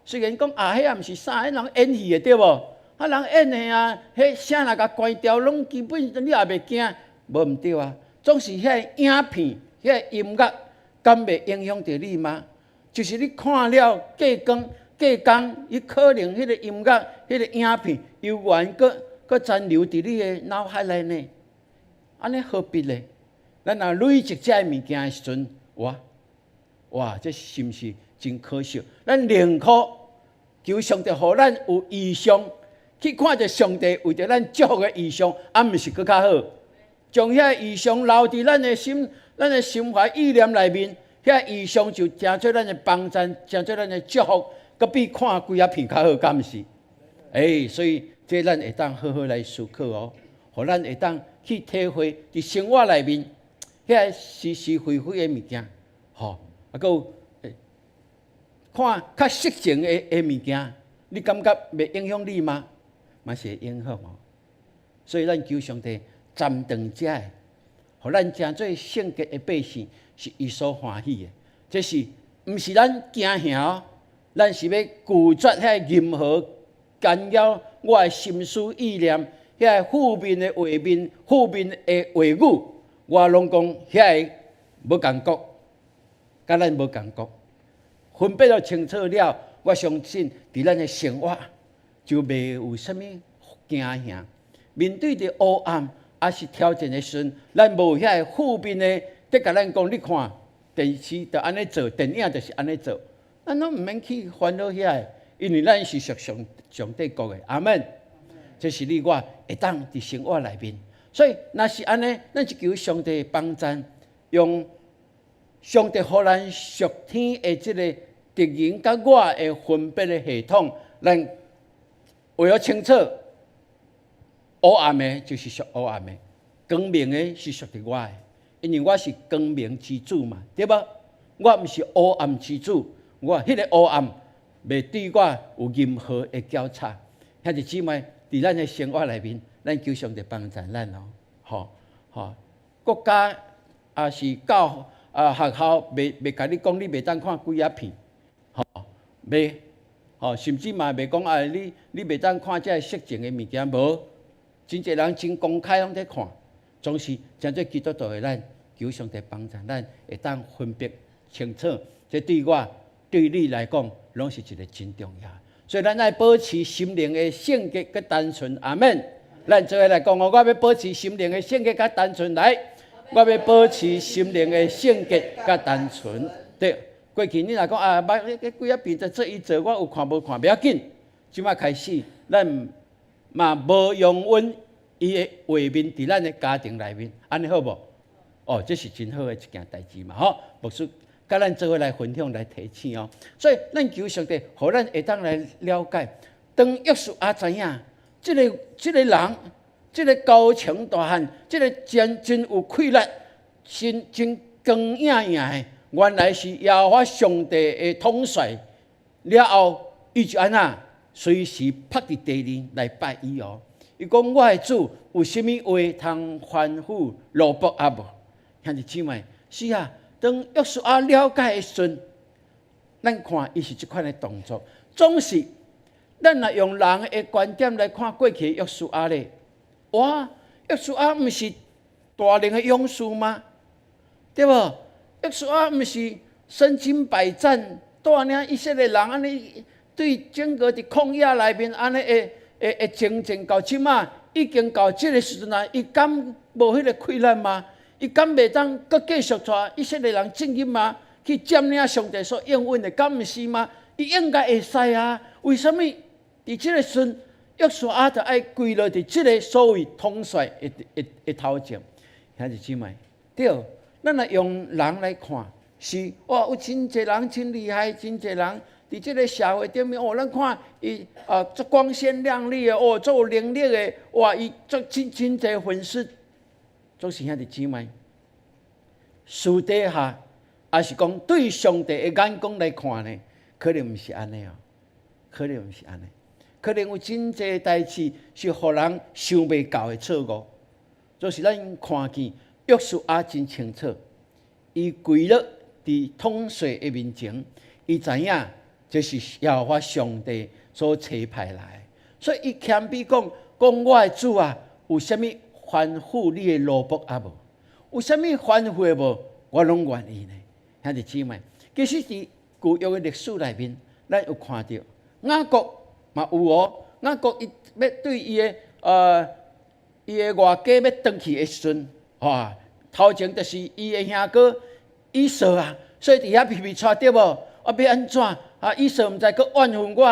虽然讲迄也毋是啥，迄人演戏的对无？人演的啊，迄声若甲关掉，拢基本你也袂惊，无毋对啊。总是迄个影片、迄个音乐，敢袂影响到你吗？就是你看了过工，伊可能迄个音乐、迄个影片，悠然搁残留伫你的脑海内呢。安尼何必呢？咱若累积这物件的时阵，哇，这是毋是真可惜？咱宁可求上帝，互咱有意向去看着上帝为着咱祝福的意向，毋是搁较好。将遐意向留伫咱的心怀意念内面，遐意向就成做咱的帮助，成做咱的祝福，搁比看几啊片较好，敢毋是？所以这咱会当好好来思考哦，互咱会当去体会伫生活内面遐是是非非的物件，还有看较色情的物件，你感觉袂影响你吗？嘛是会影响哦。所以咱求上帝暂停遮个，互咱诚做圣洁的百姓，是伊所欢喜的。这是毋是咱惊吓哦？咱是要拒绝遐任何干扰我的心思意念，遐负面的画面、负面的话语，我拢讲遐个无共觉。甲咱无共觉，分别了清楚了，我相信伫咱的生活就袂有啥物惊吓。面对着黑暗还是挑战的时阵，咱无遐个负面的，得甲咱讲，你看电视就安尼做，电影就是安尼做，咱拢毋免去烦恼遐个，因为咱是属上帝国的。阿门。这是你我会当伫生活内面，所以若是安尼，咱就求上帝帮助，用上帝互咱属天的即个敌人甲我的分别的系统，咱为了清楚，黑暗的就是属黑暗的，光明的是属于我的，因为我是光明之主嘛，对吧？我毋是黑暗之主，我迄个黑暗袂对我有任何的交叉。兄弟姊妹，伫咱的生活内面，咱求上帝帮助咱哦，国家也是教。学校袂甲你讲，你袂当看鬼仔片，袂，甚至嘛袂讲你袂当看这色情的物件，无，真侪人真公开拢在看，总是真做基督徒的咱，求上帝帮助咱，会当分别清楚，这对我对你来讲，拢是一个真重要。所以咱爱保持心灵的圣洁佮单纯，阿门。咱做伙来讲哦，我要保持心灵的圣洁甲单纯。来，我要保持心灵的圣洁甲单纯。对，过去你若讲啊，几啊遍在做伊做，我有看无看，不要紧。即摆开始，咱嘛无用阮伊的画面伫咱的家庭内面，安尼好无？哦，这是真好的一件代志嘛，吼！牧师甲咱做伙来分享来提醒哦。所以咱求上帝，互咱会当来了解，当约书亚知影，这个人，这个高强大汉，这个真有气力，真光硬硬的，原来是耶和华上帝的统帅。了后，伊就安那随时拍伫地里来拜伊哦。伊讲：我的主有啥物话通吩咐罗伯啊无？兄弟姊妹，是啊，当约书亚了解的时阵，咱看伊是即款的动作，总是咱若用人的观点来看过去的约书亚咧。哇，约书亚毋是大能的勇士吗？对无？约书亚毋是身经百战，带领以色列人安尼对整个伫旷野内面安尼会征战到即马，已经到即个时阵啊，伊敢无迄个气力吗？伊敢袂当搁继续带以色列人进入吗？去占领上帝所应允的，敢毋是吗？伊应该会使啊。为什么伫即个时阵，约书亚就爱跪落伫即个所谓统帅的头前？兄弟姊妹，对，咱若用人来看，是哇，有真侪人真厉害，真侪人伫即个社会顶面哦，咱看伊足光鲜亮丽的哦，足有能力的哇，伊足真侪粉丝。总是兄弟姊妹，私底下也是讲对上帝的眼光来看呢，可能毋是安尼哦，可能毋是安尼，可能有真侪代志是互人想袂到的错误。就是咱看见约书亚真清楚，伊跪落伫统帅的面前，伊知影这是耶和华上帝所差派来，所以伊谦卑讲：我的主啊，有啥物吩咐你的罗伯啊无？有啥物吩咐的无？我拢愿意呢。兄弟姊妹，其实伫旧约的历史内面，咱有看到雅各嘛有哦。雅各伊要对伊的外家要转去的时阵，哇，头前就是伊的兄哥以扫啊，所以伫遐皮皮带对无？啊，要安怎啊？以扫毋知佮怨恨我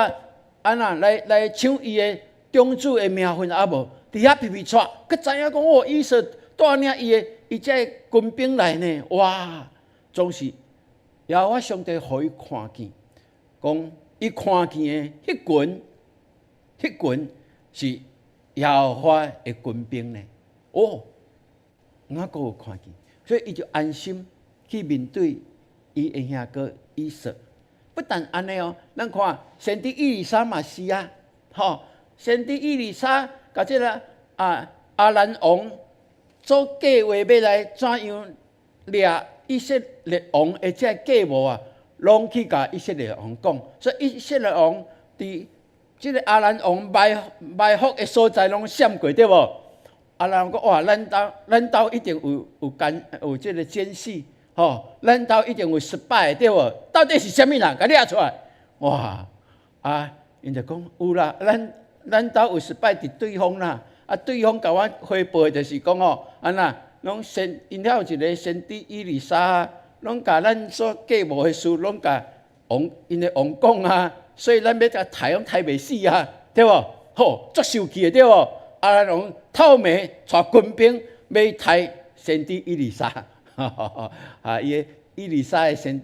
安那来抢伊的长子的名分啊无？伫遐皮皮带，佮知影讲哦，以扫带领伊这军兵来呢，哇，总是耶和华上帝互伊看见，讲伊看见的迄群是耶和华的军兵呢。哦，雅各有看见，所以伊就安心去面对伊的兄哥以扫。不但安尼哦，咱看先知以利沙嘛是啊，吼，先知以利沙甲这个阿兰王做计划要来怎样掠以色列王的这计谋啊，拢去甲以色列王讲，所以以色列王伫这个阿兰王埋伏的所在拢闪过，对无？阿兰王讲哇，咱兜一定有这个奸细，吼，咱兜一定有失败，对无？到底是啥物人甲掠出来？哇因就讲有啦，咱兜有失败伫对方啦。对方甲我回报的就是讲哦，安那拢因遐有一个先知以利沙，拢甲咱所计谋的事，拢甲因的王讲啊，所以咱要甲杀拢杀袂死啊，对无？吼，足受气的对无？阿兰王透暝带军兵要杀先知以利沙，伊的以利沙的先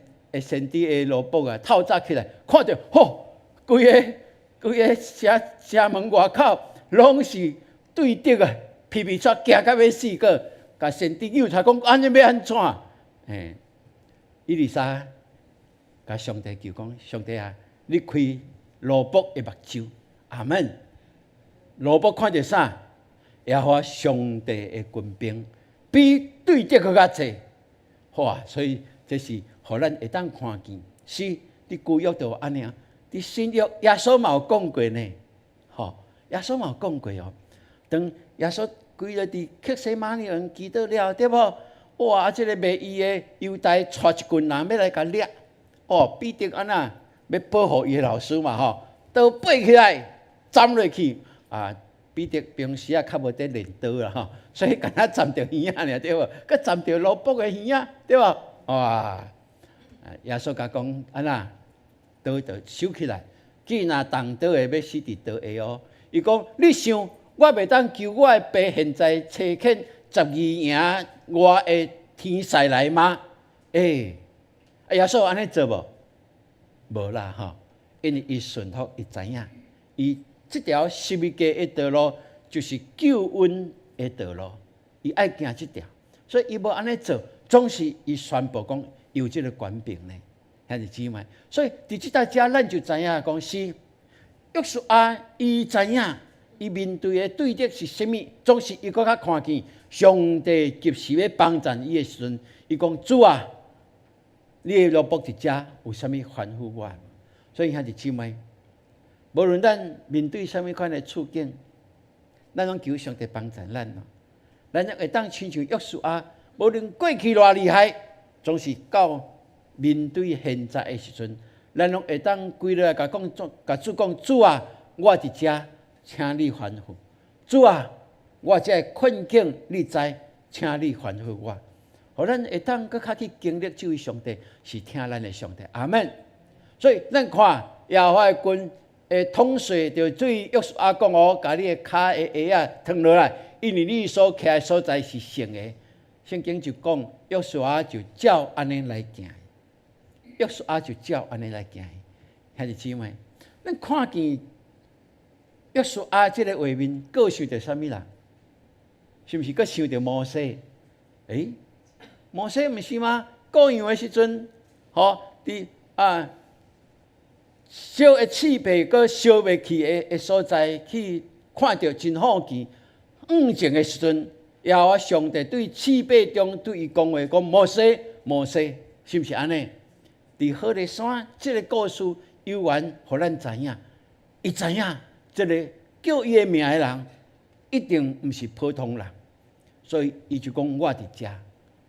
知的罗伯啊，透早起来看到，吼，规个城门外口拢是对敌啊，皮皮带惊到要死个，甲先知诱他讲安尼要安怎？以利沙甲上帝求讲，上帝啊，你开罗伯的目睭，阿门。罗伯看到啥？耶和华上帝的军兵比对敌更较济，哇！所以这是互咱会当看见，是伫旧约就安尼啊，伫新约耶稣嘛有讲过呢，吼，耶稣嘛有讲过哦。当耶稣跪了伫客西马尼园祈祷了，对无？哇！这个卖伊的犹大带一群人要来甲掠，哦，彼得安那要保护伊的老师嘛，吼，都爬起来，站落去彼得平时啊较无得练刀啦吼，所以敢若站着耳仔尔对无？佮站着萝卜的耳仔对无？哇！耶稣甲讲安那刀就收起来，既然动刀的要死伫刀下哦。伊讲你想我袂当求我的爸现在找欠12营外的天使来吗？耶稣安尼做无？无啦吼，因为伊顺服，伊知影，伊即条十字架的道路就是救恩的道路，伊爱行即条，所以伊无安尼做，总是伊宣布讲有即个权柄呢，兄弟姊妹。所以伫即搭遮，咱就知影讲是约书亚，伊知影伊面对的对敌是啥物，总是伊搁较看见上帝及时要帮助伊的时阵，伊讲主啊，你的萝卜伫遮有啥物吩咐我？所以兄弟姊妹，无论咱面对啥物款的处境，咱拢求上帝帮助咱咯。咱会当亲像约书亚，无论过去偌厉害，总是到面对现在的时阵，咱拢会当跪落来甲主讲：主啊，我伫遮，请你吩咐。主啊，我这困境你知，请你吩咐我。互咱会当搁较去经历这位上帝是听咱的上帝，阿门。所以咱看耶和华的君的统帅就对约书亚讲：哦，甲你的骹的鞋啊脱落来，因为你所徛的所在是圣的。圣经就讲，约书亚就照安尼来行，约书亚就照安尼来行。兄弟姊妹，咱看见约书亚这个画面，各想到啥物啦？是毋是搁想到摩西？摩西毋是吗？过洋的时阵，吼，伫烧的刺皮搁烧袂去的所在，去看到真好见。前的时阵，耶和华上帝对刺皮中对伊讲话，讲摩西，摩西，是毋是安尼？伫好的山，这个故事悠然，互咱知影，伊知影，这个叫伊的名的人，一定毋是普通人，所以伊就讲我伫遮。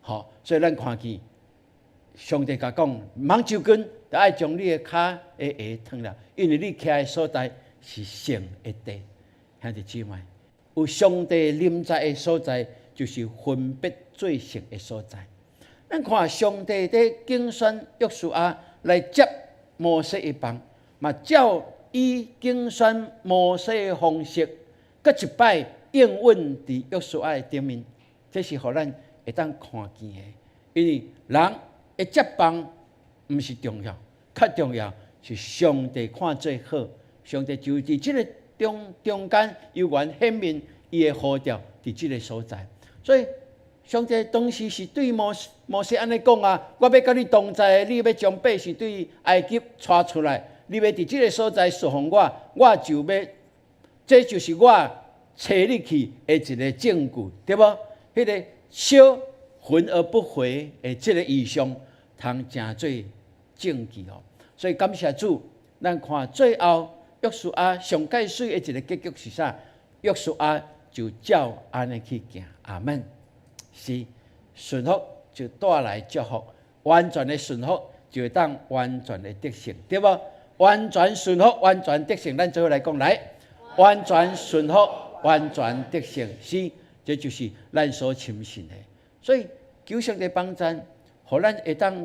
好，所以咱看见上帝甲讲，茫就根，就爱将你的骹的鞋脱了，因为你徛的所在是圣的地。兄弟姊妹，有上帝临在的所在，就是分别最圣的所在。咱看上帝在竞选约书亚来接摩西一棒，嘛照伊竞选摩西的方式，搁一摆应允伫约书亚的顶面，这是互咱会当看见的。因为人的接棒毋是重要，较重要是上帝看最好。上帝就伫即个中间悠然显明伊的呼召伫即个所在。所以上帝当时是对摩西安尼讲啊：我要甲你同在，你要将百姓对埃及带出来，你要伫即个所在侍奉我，我就要，这就是我找你去的一个证据，对无？迄个烧魂而不回的这个意象，通成做证据哦。所以感谢主，咱看最后约书亚上介水的一个结局是啥？约书亚就照安尼去行，阿门。是顺服就带来祝福，完全的顺服就会当完全的得胜，对无？完全顺服，完全得胜。咱最后来讲，来，完全顺服，完全得胜，是，这就是咱所深信的。所以求上帝帮助，互咱会当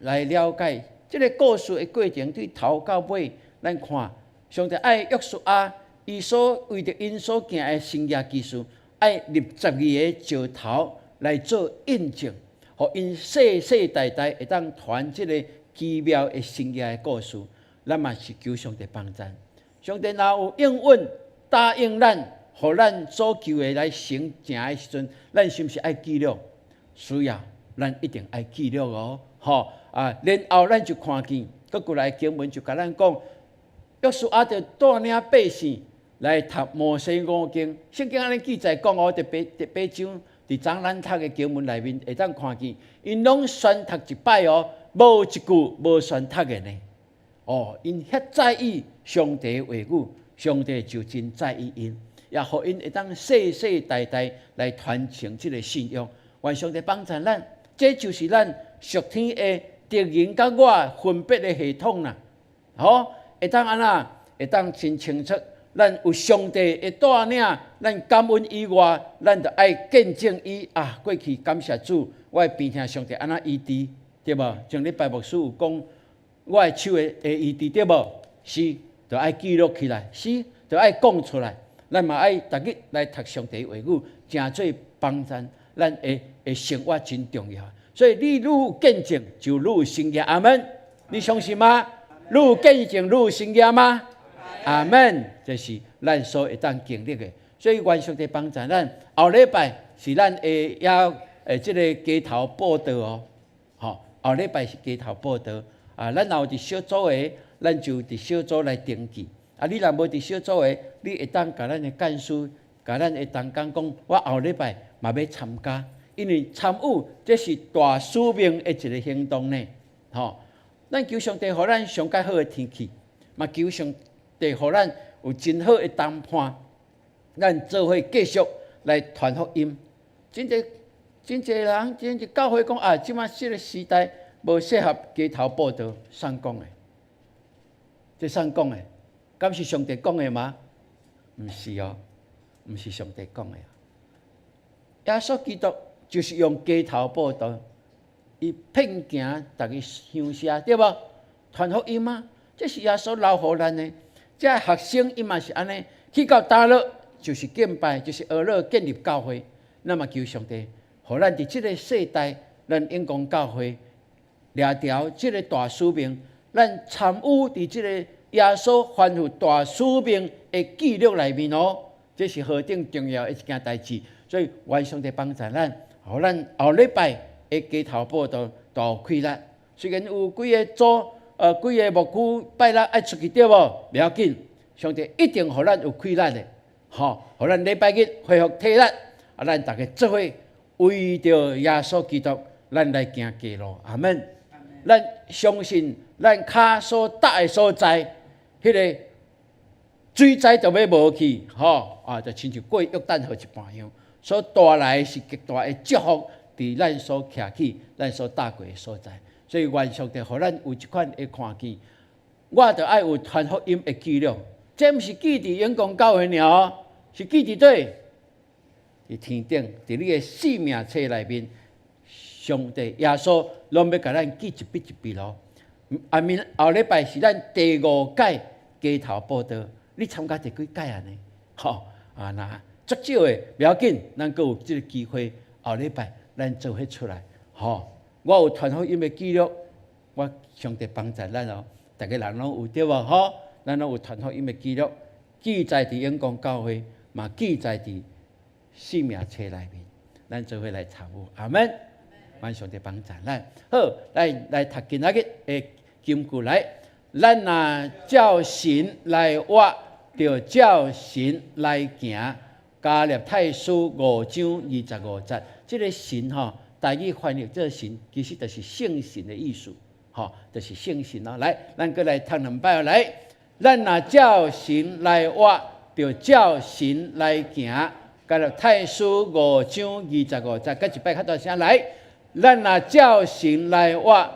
来了解这个故事的过程，对头到尾，咱看上帝爱约书亚，伊所为着因所行的生涯技术，爱立12个石头来做印证，互因世世代代会当传这个奇妙的生涯的故事。咱嘛是求上帝帮助，上帝若有应允答应咱，互咱所求的来成行的时阵，咱是毋是爱记录？需要，咱一定爱记录哦。然后咱就看见，搁过来经文就甲咱讲，约书亚就带领百姓来读摩西五经。圣经安尼记载讲哦，伫北章伫昨咱读的经文内面会当看见，因拢宣读一摆哦，无一句无宣读的呢。因遐在意上帝的话语，上帝就真在意因，也互因会当世世代代来传承这个信仰。愿上帝帮助咱，这就是咱属天的敌人甲我分别的系统啦。会当安那，会当真清楚咱有上帝的带领，咱感恩以外，咱就爱见证伊啊。过去感谢主，我的病痛上帝安怎医治，对无？上礼拜牧师有讲，我的手会医治，对无？是，就爱记录起来，是，就爱讲出来。咱嘛爱逐日来读上帝话语，诚做帮助咱的生活真重要。所以你愈有见证，就愈有生涯。阿门。你相信吗？愈有见证，愈有生涯吗？阿门。这是咱所会当经历的。所以愿上帝帮助咱。后礼拜是咱会要这个街头报道哦。好，后礼拜是街头报道啊。咱若有伫小组的，咱就伫小组来登记。啊，你若无伫小组的，你会当甲咱的干事，甲咱的同工讲，我后礼拜嘛要参加，因为参与这是大使命的一个行动呢。吼，咱求上帝，互咱上介好的天气，嘛求上帝，互咱有真好的谈判，咱做伙继续来传福音。真侪人，真侪教会讲啊，即马这个时代无适合街头报道，上讲的，这上讲的。敢是上帝讲的吗？毋是哦，毋是上帝讲的。耶稣基督就是用街头报道，伊骗行逐个乡下，对无？传福音吗？这是耶稣留予咱的。这学生伊嘛是安尼，去到大陆就是敬拜，就是学乐建立教会。那么求上帝，互咱伫即个世代，咱永光教会掠条即个大使命，咱参与伫即个耶稣吩咐大使命的记录内面哦，这是何等重要的一件代志。所以愿上帝帮助咱，互咱后礼拜的街头报道大有开力。虽然有几个组几个牧区拜六爱出去对无？不要紧，上帝一定互咱有开力的，吼，互咱礼拜日恢复体力，啊，咱大家做伙为着耶稣基督，咱来行街路。阿门。咱相信咱脚所踏的所在。迄个水灾就要无去，吼啊，就亲像过约旦河一般样，所带来是极大的祝福，伫咱所徛起、咱所踏过的所在。所以愿上帝互咱有一款的看见，我着爱有传福音的记录，这毋是记伫永光教会尔，是记伫对，伫天顶，伫你的生命册内面，上帝耶稣拢要甲咱记一笔一笔咯。后礼拜是咱第5届。街头报道，你参加第几届啊？呢？吼啊，那足少的不要紧，咱阁有这个机会，后礼拜咱做伙出来。吼，我有传福音的记录，我上帝帮助咱哦，大家人拢有对无？吼，咱拢有传福音的记录，记载伫永光教会，嘛记载伫生命册内面，咱做伙来参与。阿门。愿上帝帮助咱。好，来读今仔日的金句来。咱若照神来活，就照神来行。加列太书5章25节，这个神吼，台语翻译这神，其实就是圣神的意思，吼，就是圣神咯。来，咱过来读两摆来。咱若照神来活，就照神来行。加列太书5章25节，甲一摆较大声来。咱若照神来活，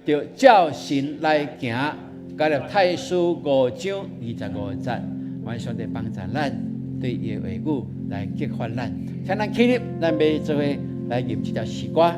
就照神来行。加入太书5章25节，愿上帝帮助咱对伊的话语来激发咱。请咱起立，咱要做伙来念这条诗歌。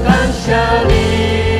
感谢你。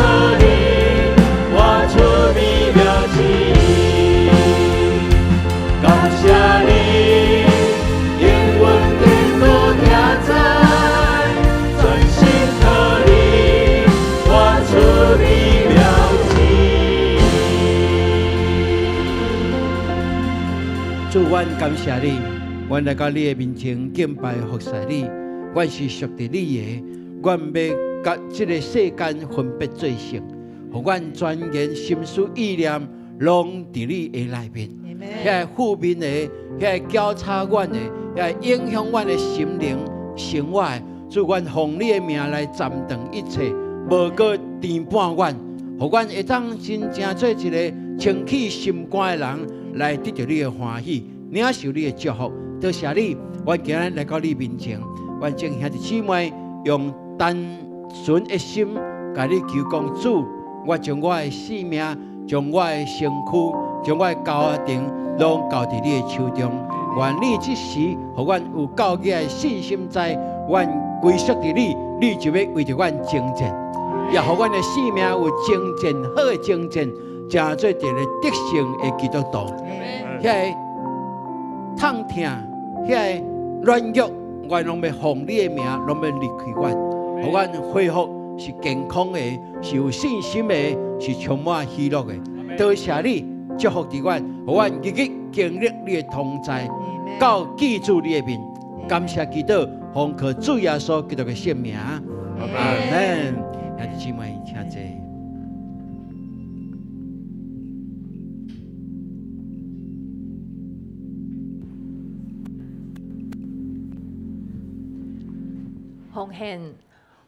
可你，活出你了记。感谢你，因阮经过听在，专心可你，活出你了记。主，阮感谢你，阮来到你的面前敬拜服侍你。阮是属于你的，阮要甲这个世间分别做成，互阮全然心思意念拢伫你的内面。遐负面的、遐搅吵阮的、遐影响阮的心灵、生活的，主，阮奉你的名来斩断一切，无过颠簸阮，互阮会当真正做一个清气心肝的人，来得到你的欢喜，领受你的祝福。多谢你，阮今日来到你面前，阮正兄弟姊妹用单纯的心，甲你求讲主，我将我的性命、将我的身躯、将我的家庭，拢交伫你的手中。愿你即时，互阮有够额的信心在，阮归属伫你，你就要为着阮征战，也互阮的性命有征战好的征战，成做一个得胜的基督徒。遐个痛痛，遐个软弱，阮拢要奉你的名，拢要离开阮，互阮恢复是健康的，是有信心的，是充满喜乐的。多谢你祝福伫阮，互阮日日经历你的同在，到记住你的面。感谢基督，奉靠主耶稣基督的圣名，阿门。兄弟姊妹，请坐。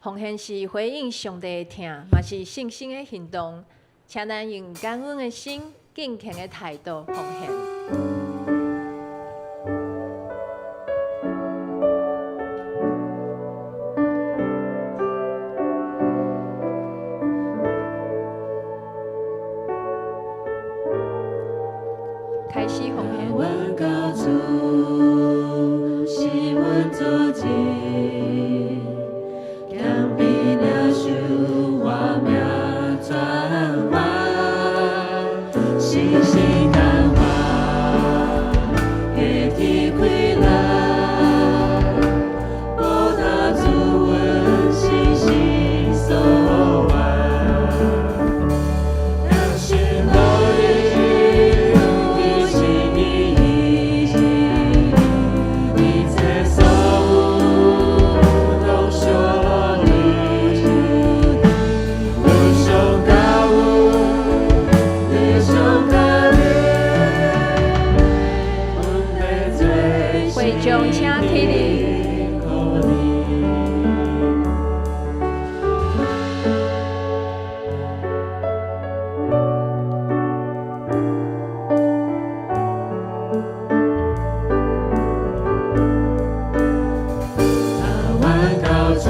奉献是回应上帝的听，嘛是信心的行动。请咱用感恩的心、敬虔的态度奉献。开始奉献。阮告主，是阮作证，强逼了受我命转换，信心感化，下天开来，报答主阮信心所愿，相信我将请起立。阮告主，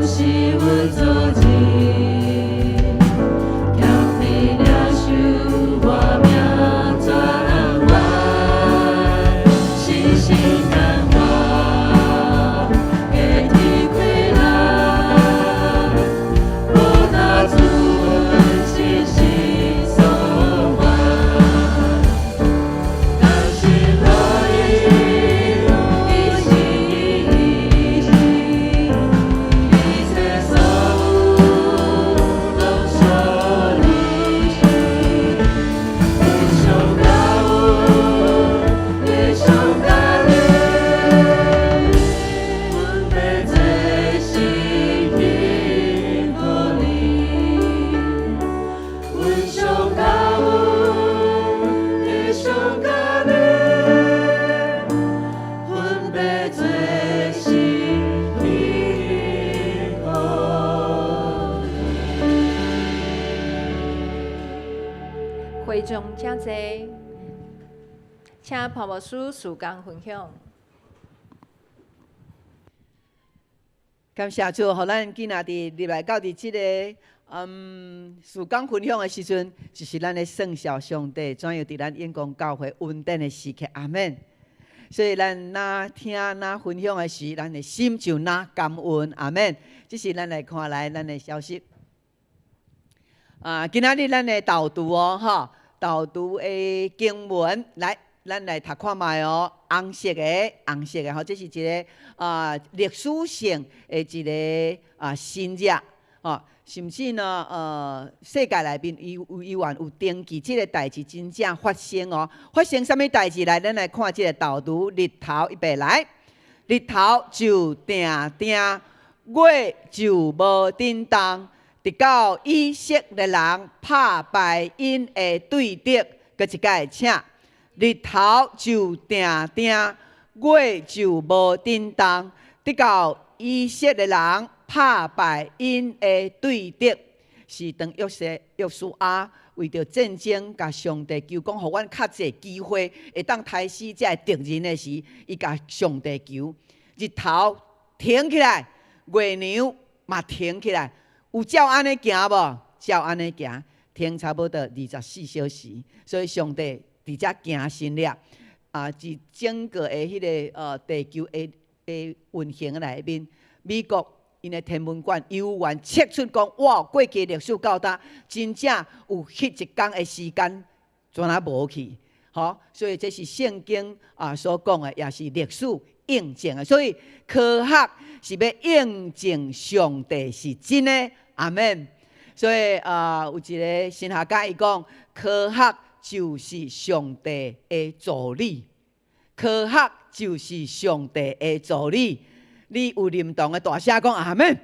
是阮作证，强逼了受我命转换，信心感化，下天开来，报答主阮信心所愿，甘心乐意，一心一意，一切所有拢属你，英雄感恩，英雄感恩，阮要做心幸福你，英雄感恩，英雄感恩，阮要做心幸福会众请坐，请泡沫师事工分享。感谢主，互咱今仔日入来到即个事工分享的时阵，就是咱的圣孝上帝怎样伫咱永光教会稳定的时刻，阿免。所以咱哪听哪分享的时，咱的心就哪感恩，阿免。这是咱来看来咱的消息。今仔日咱的导读哦，哈，导读的经文来，咱来读看卖哦。红色的吼，这是一个历史性的一个新约哦，甚至呢世界内面有登记这个代志真正发生哦。发生什么代志来？咱来看这个导读日头预备来，日头就定，月就无振动。直到以色列人拍败因的对敌，搁一届请日头就定，月就无振动。直到以色列人拍败因的对敌，是当约书亚为着战争，甲上帝求讲，互阮较济机会，会当杀死这敌人的时，伊甲上帝求，日头停起来，月亮嘛停起来。有照安尼行无？照安尼行，停差不多24小时。所以上帝伫遮行神了伫整个的迄个地球的运行内面，美国因的天文馆有缘测出讲，哇，过去历史到达，真正有迄一天的时间全啊无去。好，所以这是圣经所讲的，也是历史印证的。所以科学是要印证上帝是真的。阿们，所以有一个神学家伊讲，科学就是上帝的助理，科学就是上帝的助理。你有认同的大声讲阿们，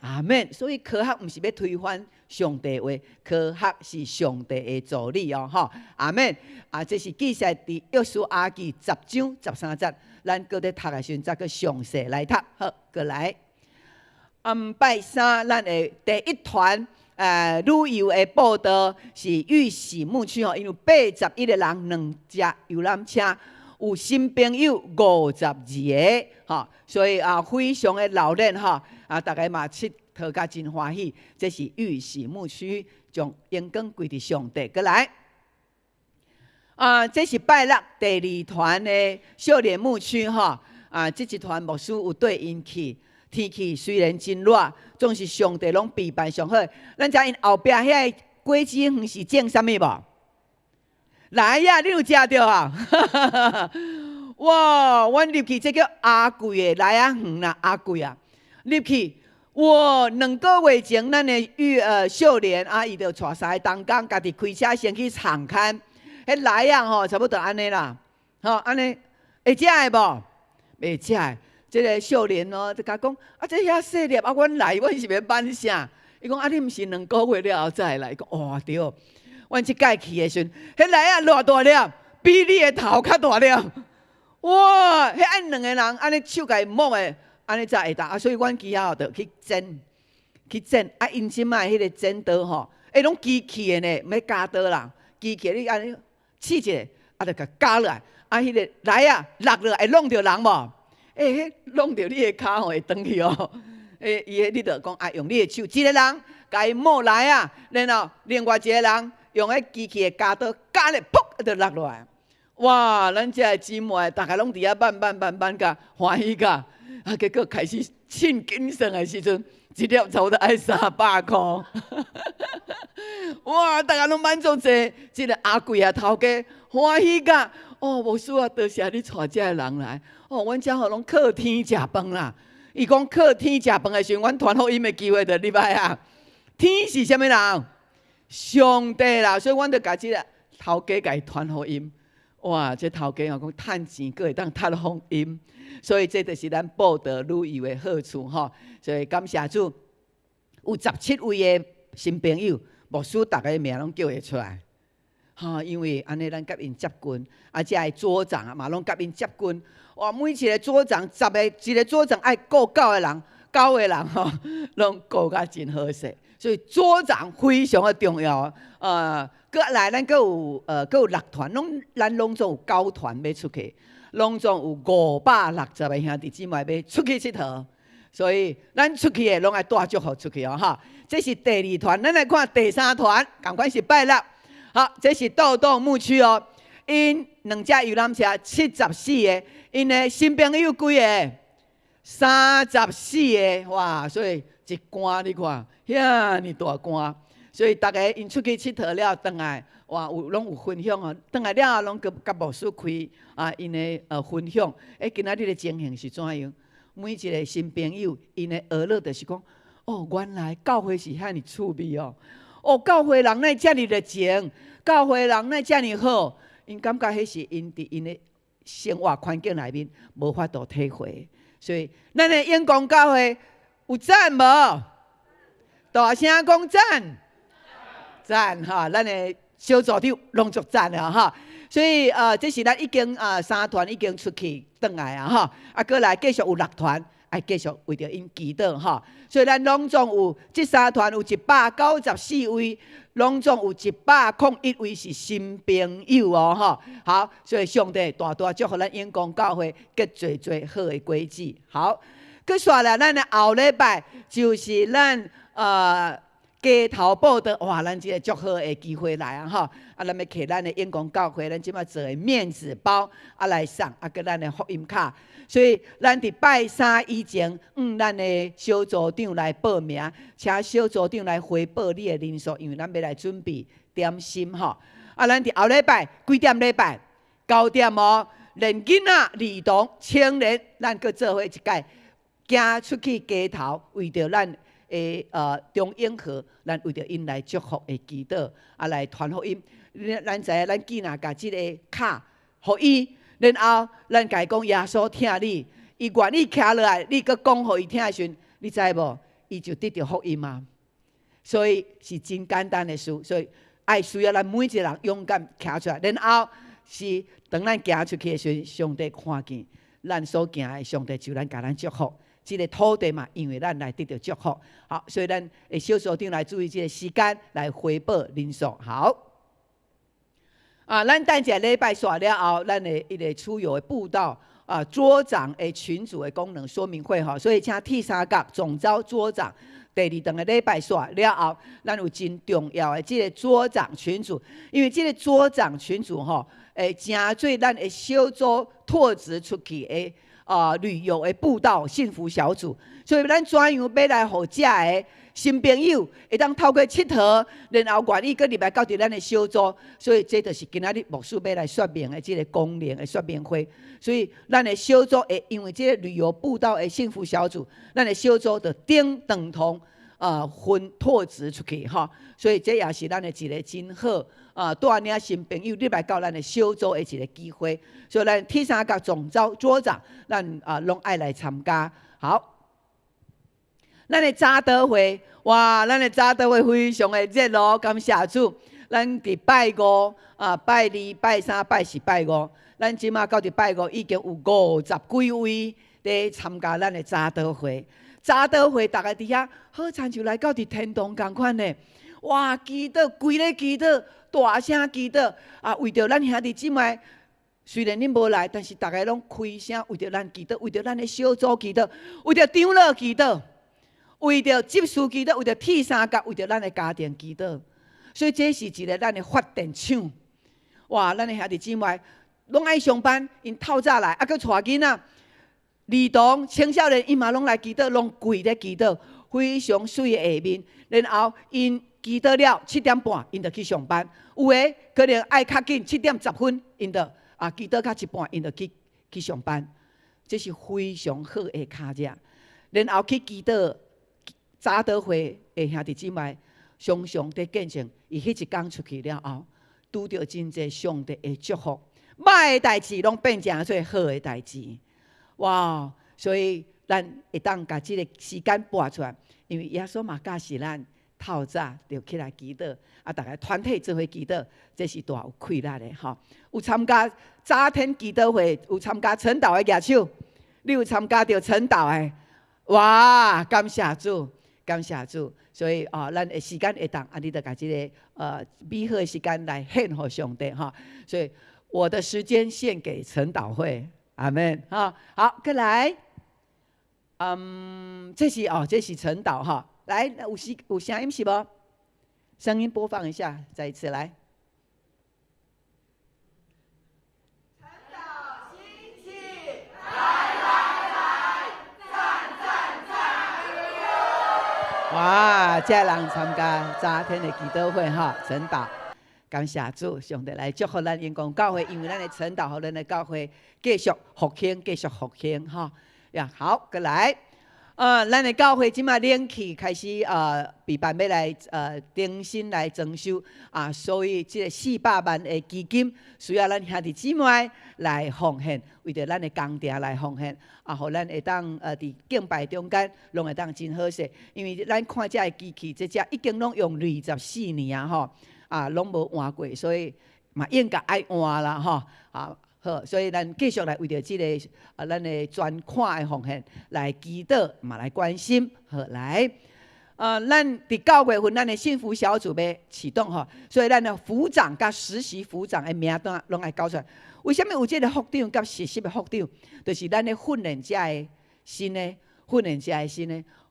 阿们。所以科学毋是要推翻上帝话，科学是上帝的助理哦，吼，阿们。这是记载伫约书亚记10章13节，咱搁咧读的时阵再搁详细来读。好，过来。拜三，咱的第一团旅游的报道是玉喜牧区吼，因为81个人，2只游览车，有新朋友52个吼，所以非常的热闹吼，大家嘛佚佗甲真欢喜。这是玉喜牧区将阳光归伫上帝。过来，这是拜六第2团的少年牧区吼，这一团牧师有对因去。天气虽然真热，总是上帝拢备办上好。咱知因后壁遐个果子园是种啥物无？来呀，你有食着啊？哇，阮入去这叫阿贵的来啊园啦，阿贵啊！入去，哇，2个月前，咱的少年伊就带3个同工，家己开车先去场勘。迄来啊吼，差不多安尼啦，吼安尼会食的无？袂食的。这个少年哦，就甲讲这遐细粒阮来，阮是要办啥？伊讲你毋是2个月了后再来？讲哇对，阮即届去的时阵，迄来啊偌大粒，比你的头较大粒。哇，迄按2个人安尼手甲伊摸的，安尼才会当。所以阮其后就去煎。因即摆迄个煎刀吼，拢机器的呢，毋要加刀啦，机器你安尼试者，就甲加落来，迄个来啊落落会弄着人无？迄弄着你的骹吼会转去哦。你着讲用你的手，一个人甲伊摸来啊，然后另外一个人用迄机器的夹刀夹咧，噗就落落来。哇！咱遮的姊妹，大家拢伫遐慢甲欢喜甲，结果开始称斤算的时阵，一粒差不多爱300块。哇！大家拢满足者，即个阿贵啊头家欢喜甲。牧师啊，多谢你带遮个人来。阮遮吼拢靠天食饭啦。伊讲靠天食饭的时阵，阮传福音的机会就入来啊。天是啥物人？上帝啦，所以阮就甲即个头家甲伊传福音。哇！这头家讲趁钱，佫会当读福音，所以这就是咱报道旅游的好处吼。所以感谢主，有17位的新朋友，牧师逐个名拢叫会出来。因为安尼咱甲因接近，遮个组长嘛拢甲因接近。哇，每一个组长一个组长爱顾9个人，9个人吼，拢顾甲真好势。所以组长非常的重要。搁来咱搁有6团，咱拢总有9团要出去，拢总有560个兄弟姊妹要出去佚佗。所以咱出去的拢爱带祝福出去哦哈。这是第2团，咱来看第3团，同款是拜六。好，这是豆豆牧区哦。因2只游览车74个，因的新朋友几个？34个，哇！所以一关你看，遐尼大关，所以大家因出去佚佗了，回来哇，拢有分享哦。回来了后，拢甲牧师开因的分享。今仔日的情形是怎样？每一个新朋友，因的娱乐就是讲，哦，原来教会是遐尼趣味哦。哦，教会人乃遮尼热情，教会人乃遮尼好，因感觉迄是因伫因的生活环境内面无法度体会。所以，咱的永光教会有赞无？大声讲赞！赞哈！咱的小组长拢足赞了哈。所以这是咱已经3团已经出去回来啊哈，过来继续有6团，爱继续为着因祈祷哈。所以咱拢总有这3团有194位，拢总有101位是新朋友哦哈。好，所以上帝大大祝福咱永光教会结最好的果子。好，佮煞来咱的后礼拜就是咱街头报道，哇！咱这个足好的机会来啊哈！咱要摕咱的永光教会，咱即摆做的面子包来送，佮咱的福音卡。所以咱伫拜3以前，咱的小组长来报名，请小组长来回报你的人数，因为咱要来准备点心吼。咱伫后礼拜几点礼拜？9点哦。连囡仔、儿童、青年，咱佮做伙一届，行出去街头，为着咱。中永和，咱为着因来祝福的祈祷，来传福音。咱知影，咱囡仔甲即个卡，互伊，然后咱家讲耶稣听你，伊愿意徛落来，你搁讲互伊听的时阵，你知无？伊就得到福音啊！所以是真简单的事，所以爱需要咱每一个人勇敢徛出来，然后是当咱行出去的时阵，上帝看见咱所行的，上帝就甲咱祝福。这个土地嘛，因为咱来得到祝福，好，所以咱小组长来注意这个时间来回报人数。好，咱等一下礼拜煞了后，咱的一个出游的步道桌长的群组的功能说明会哈，所以请第3届总召桌长。第2堂的礼拜煞了后，咱有真重要的这个桌长群组，因为这个桌长群组吼，真做咱的小组拓殖出去的。旅游的步道幸福小组，所以咱怎样要来互遮的新朋友会当透过佚佗，然后愿意搁入来到伫咱的小组，所以这就是今仔日牧师要来说明的这个功能的说明会。所以咱的小组会因为这个旅游步道的幸福小组，咱的小组就等同分拓殖出去哈。所以这也是咱的一个真好。带领新朋友入来到咱的小组的一个机会，所以咱第3届总召桌长，咱拢爱来参加。好，咱的早祷会，哇，咱的早祷会非常的热络，感谢主。咱伫拜5、拜2、拜3、拜4、拜5，咱即马到伫拜5已经有50几位在参加咱的早祷会。早祷会，大家伫遐好亲像来到伫天堂共款呢。哇，祈祷，规个祈祷，大声祈祷为着咱兄弟姊妹，虽然恁无来，但是大家拢开声为着咱祈祷，为着咱的小组祈祷，为着长老祈祷，为着执事祈祷，为着第3届，为着咱的家庭祈祷。所以这是一个咱的发电厂。哇，咱的兄弟姊妹拢爱上班，因透早来，搁带囡仔、儿童、青少年，因嘛拢来祈祷，拢跪咧祈祷，非常水的下面，然后因。祈祷了7点半，因就去上班。有诶可能爱较紧7点10分，因就祈祷较1半，因就去上班。这是非常好的卡者。然后去祈祷早祷会的兄弟姊妹，常常在见证，伊迄一天出去了后，拄到真侪上帝的祝福，歹的代志拢变成做好的代志。哇！所以咱会当把这个时间拨出来，因为耶稣嘛教示咱。透早就起来祈祷，大家团体做伙祈祷，这是大有快乐的吼。有参加早天祈祷会，有参加晨祷的举手，你有参加到晨祷的？哇，感谢主，感谢主。所以咱的时间会当你就把这个美好的时间来献给上帝哈。所以我的时间献给晨祷会，阿门哈。好，再来，这是晨祷哈。来，有声音是无？声音播放一下，再一次来。晨祷兴起，来，赞赞赞！哇，这人参加昨天的祈祷会哈，晨祷，感谢主，上帝来祝福咱英公教会，因为咱的晨祷和咱的教会继续复兴，继续复兴哈。呀，好，过来，咱的教会即马冷气开始备办要来重新来装修啊，所以这个400万的基金需要咱兄弟姊妹来奉献，为着咱的工程来奉献。啊，互咱会当伫敬拜中间，拢会当真好势。因为咱看这个机器，这只已经拢用24年啊，吼，啊，拢无换过，所以嘛应该爱换啦，吼，啊，好，所以咱继续来为着这个咱的捐款的奉献来祈祷，嘛来关心，好来。咱伫9月份，咱的幸福小组要启动吼，所以咱的副长甲实习副长的名单拢爱交出来。为什么有这个副长甲实习的副长？就是咱的训练者的新的，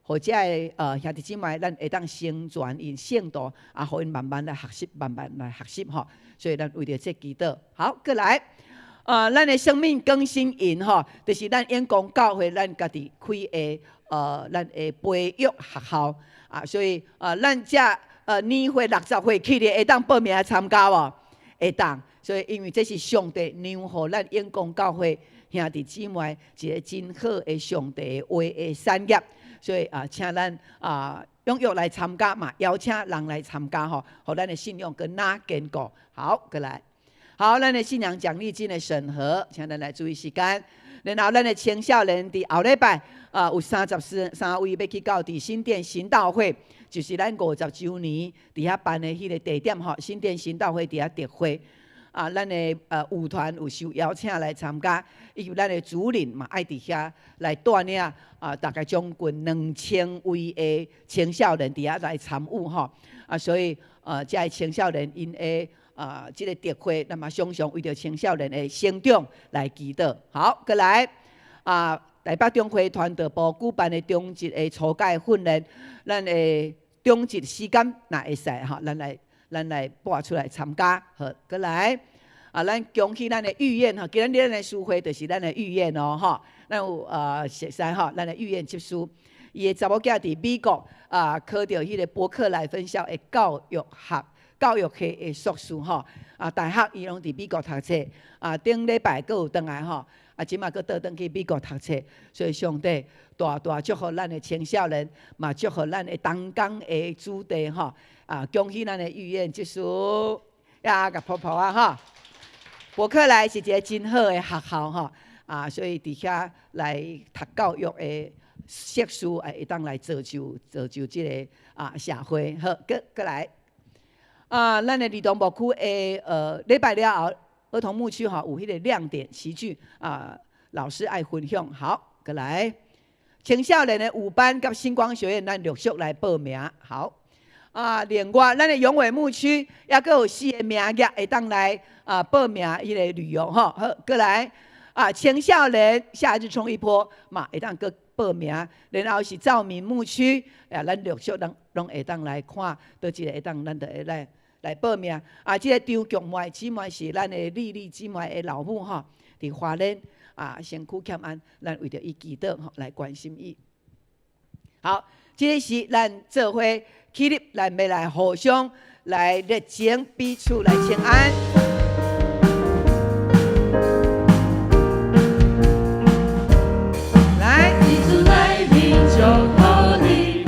或者的兄弟姊妹，咱会当成全因圣道，啊，互因慢慢来学习，慢慢来学习吼。所以咱为着这祈祷。好，过来，咱的生命更新营吼，就是咱永光教会咱家己开的咱的培育学校啊，所以咱这年会60岁起的会当报名来参加无？会当。所以，因为这是上帝让互咱永光教会兄弟姊妹一个真好的上帝的话的产业，所以请咱踊跃来参加嘛，邀请人来参加吼，互咱的信仰更加坚固。好，过来，好，咱的信仰奖励金的审核，请咱来注意时间。然后，咱的青少年伫后礼拜有33位要去到伫新店行道会，就是咱50周年伫遐办的迄个地点吼，新店行道会伫遐特会。咱的舞团有受邀请来参加，以及咱的主任嘛爱伫遐来带领大概将近2000位的青少年伫遐来参与吼。所以这青少年因的这个特会，那么常常为着青少年的成长来祈祷。好，过来台北中会团队部举办的中职的初阶训练，咱的中职时间若会使吼，咱来播出来参加，好，过来咱恭喜咱的御宴吼，今日咱的书会就是咱的御宴哦，吼，咱有熟悉吼，咱的御宴执事，伊的查某囝伫美国考到迄个伯克莱分校的教育系的硕士吼，大学伊拢伫美国读册，顶礼拜佫有倒来吼，即马佫倒转去美国读册，所以上帝大祝福咱的青少年，嘛祝福咱的东港的子弟吼。恭喜咱的御宴执事，甲泡泡吼。伯克莱是一个真好的学校吼，所以伫遐来读教育的硕士，会当来造就这个社会。好，过来，咱的儿童牧区的礼拜了后，儿童牧区吼有迄个亮点齐聚老师爱分享。好，过来，青少年的5班甲星光学院，咱陆续来报名。好。另外，咱的永伟牧区也佫有4个名额会当来报名迄个旅游吼。好，过来青少年夏日冲一波嘛，会当佫报名。然后是兆民牧区，咱陆续拢会当来看，倒一个会当咱就会来报名。这个张菊妹姊妹是咱的丽丽姊妹的老母吼，伫花莲身躯欠安，咱为着伊祈祷吼，来关心伊。好，这是咱做伙。起立，咱要来互相来热情彼此来请安。来，你主来临就好你，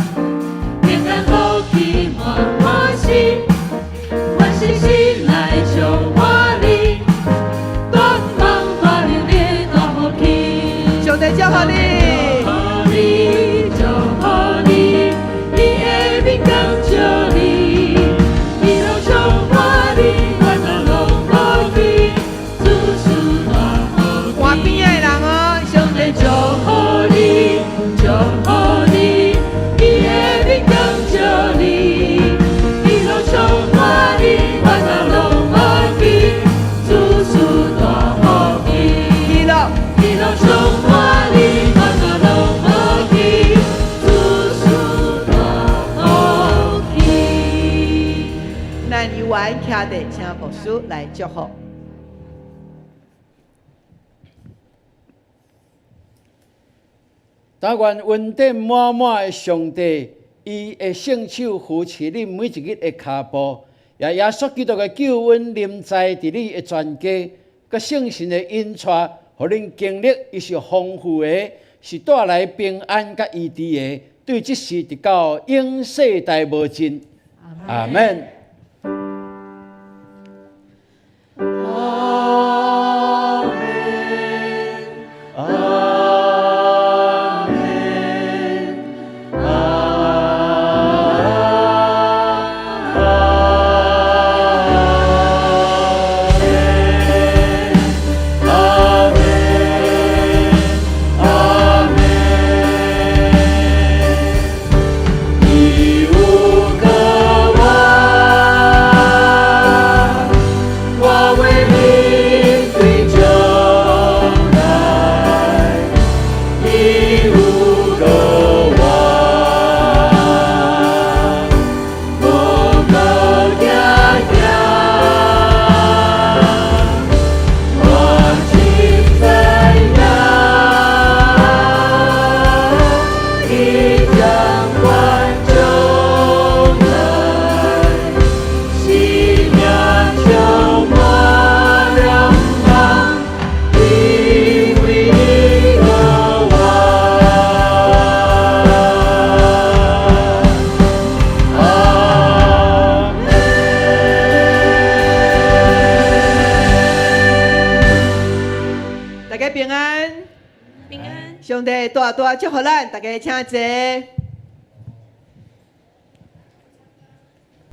平安福气满欢喜，欢喜心来就华丽，东方华丽烈大福气，上帝祝福你。请牧师来祝福。但愿恩典满满的上帝伊会圣手扶持恁每一日的脚步，也耶稣基督的救恩临在伫你的全家，佮圣神的引带，互恁经历伊是丰富的，是带来平安甲医治的，对即事直到永世代无尽。阿门。大家平安，平安。上帝大大祝福咱，大家请坐。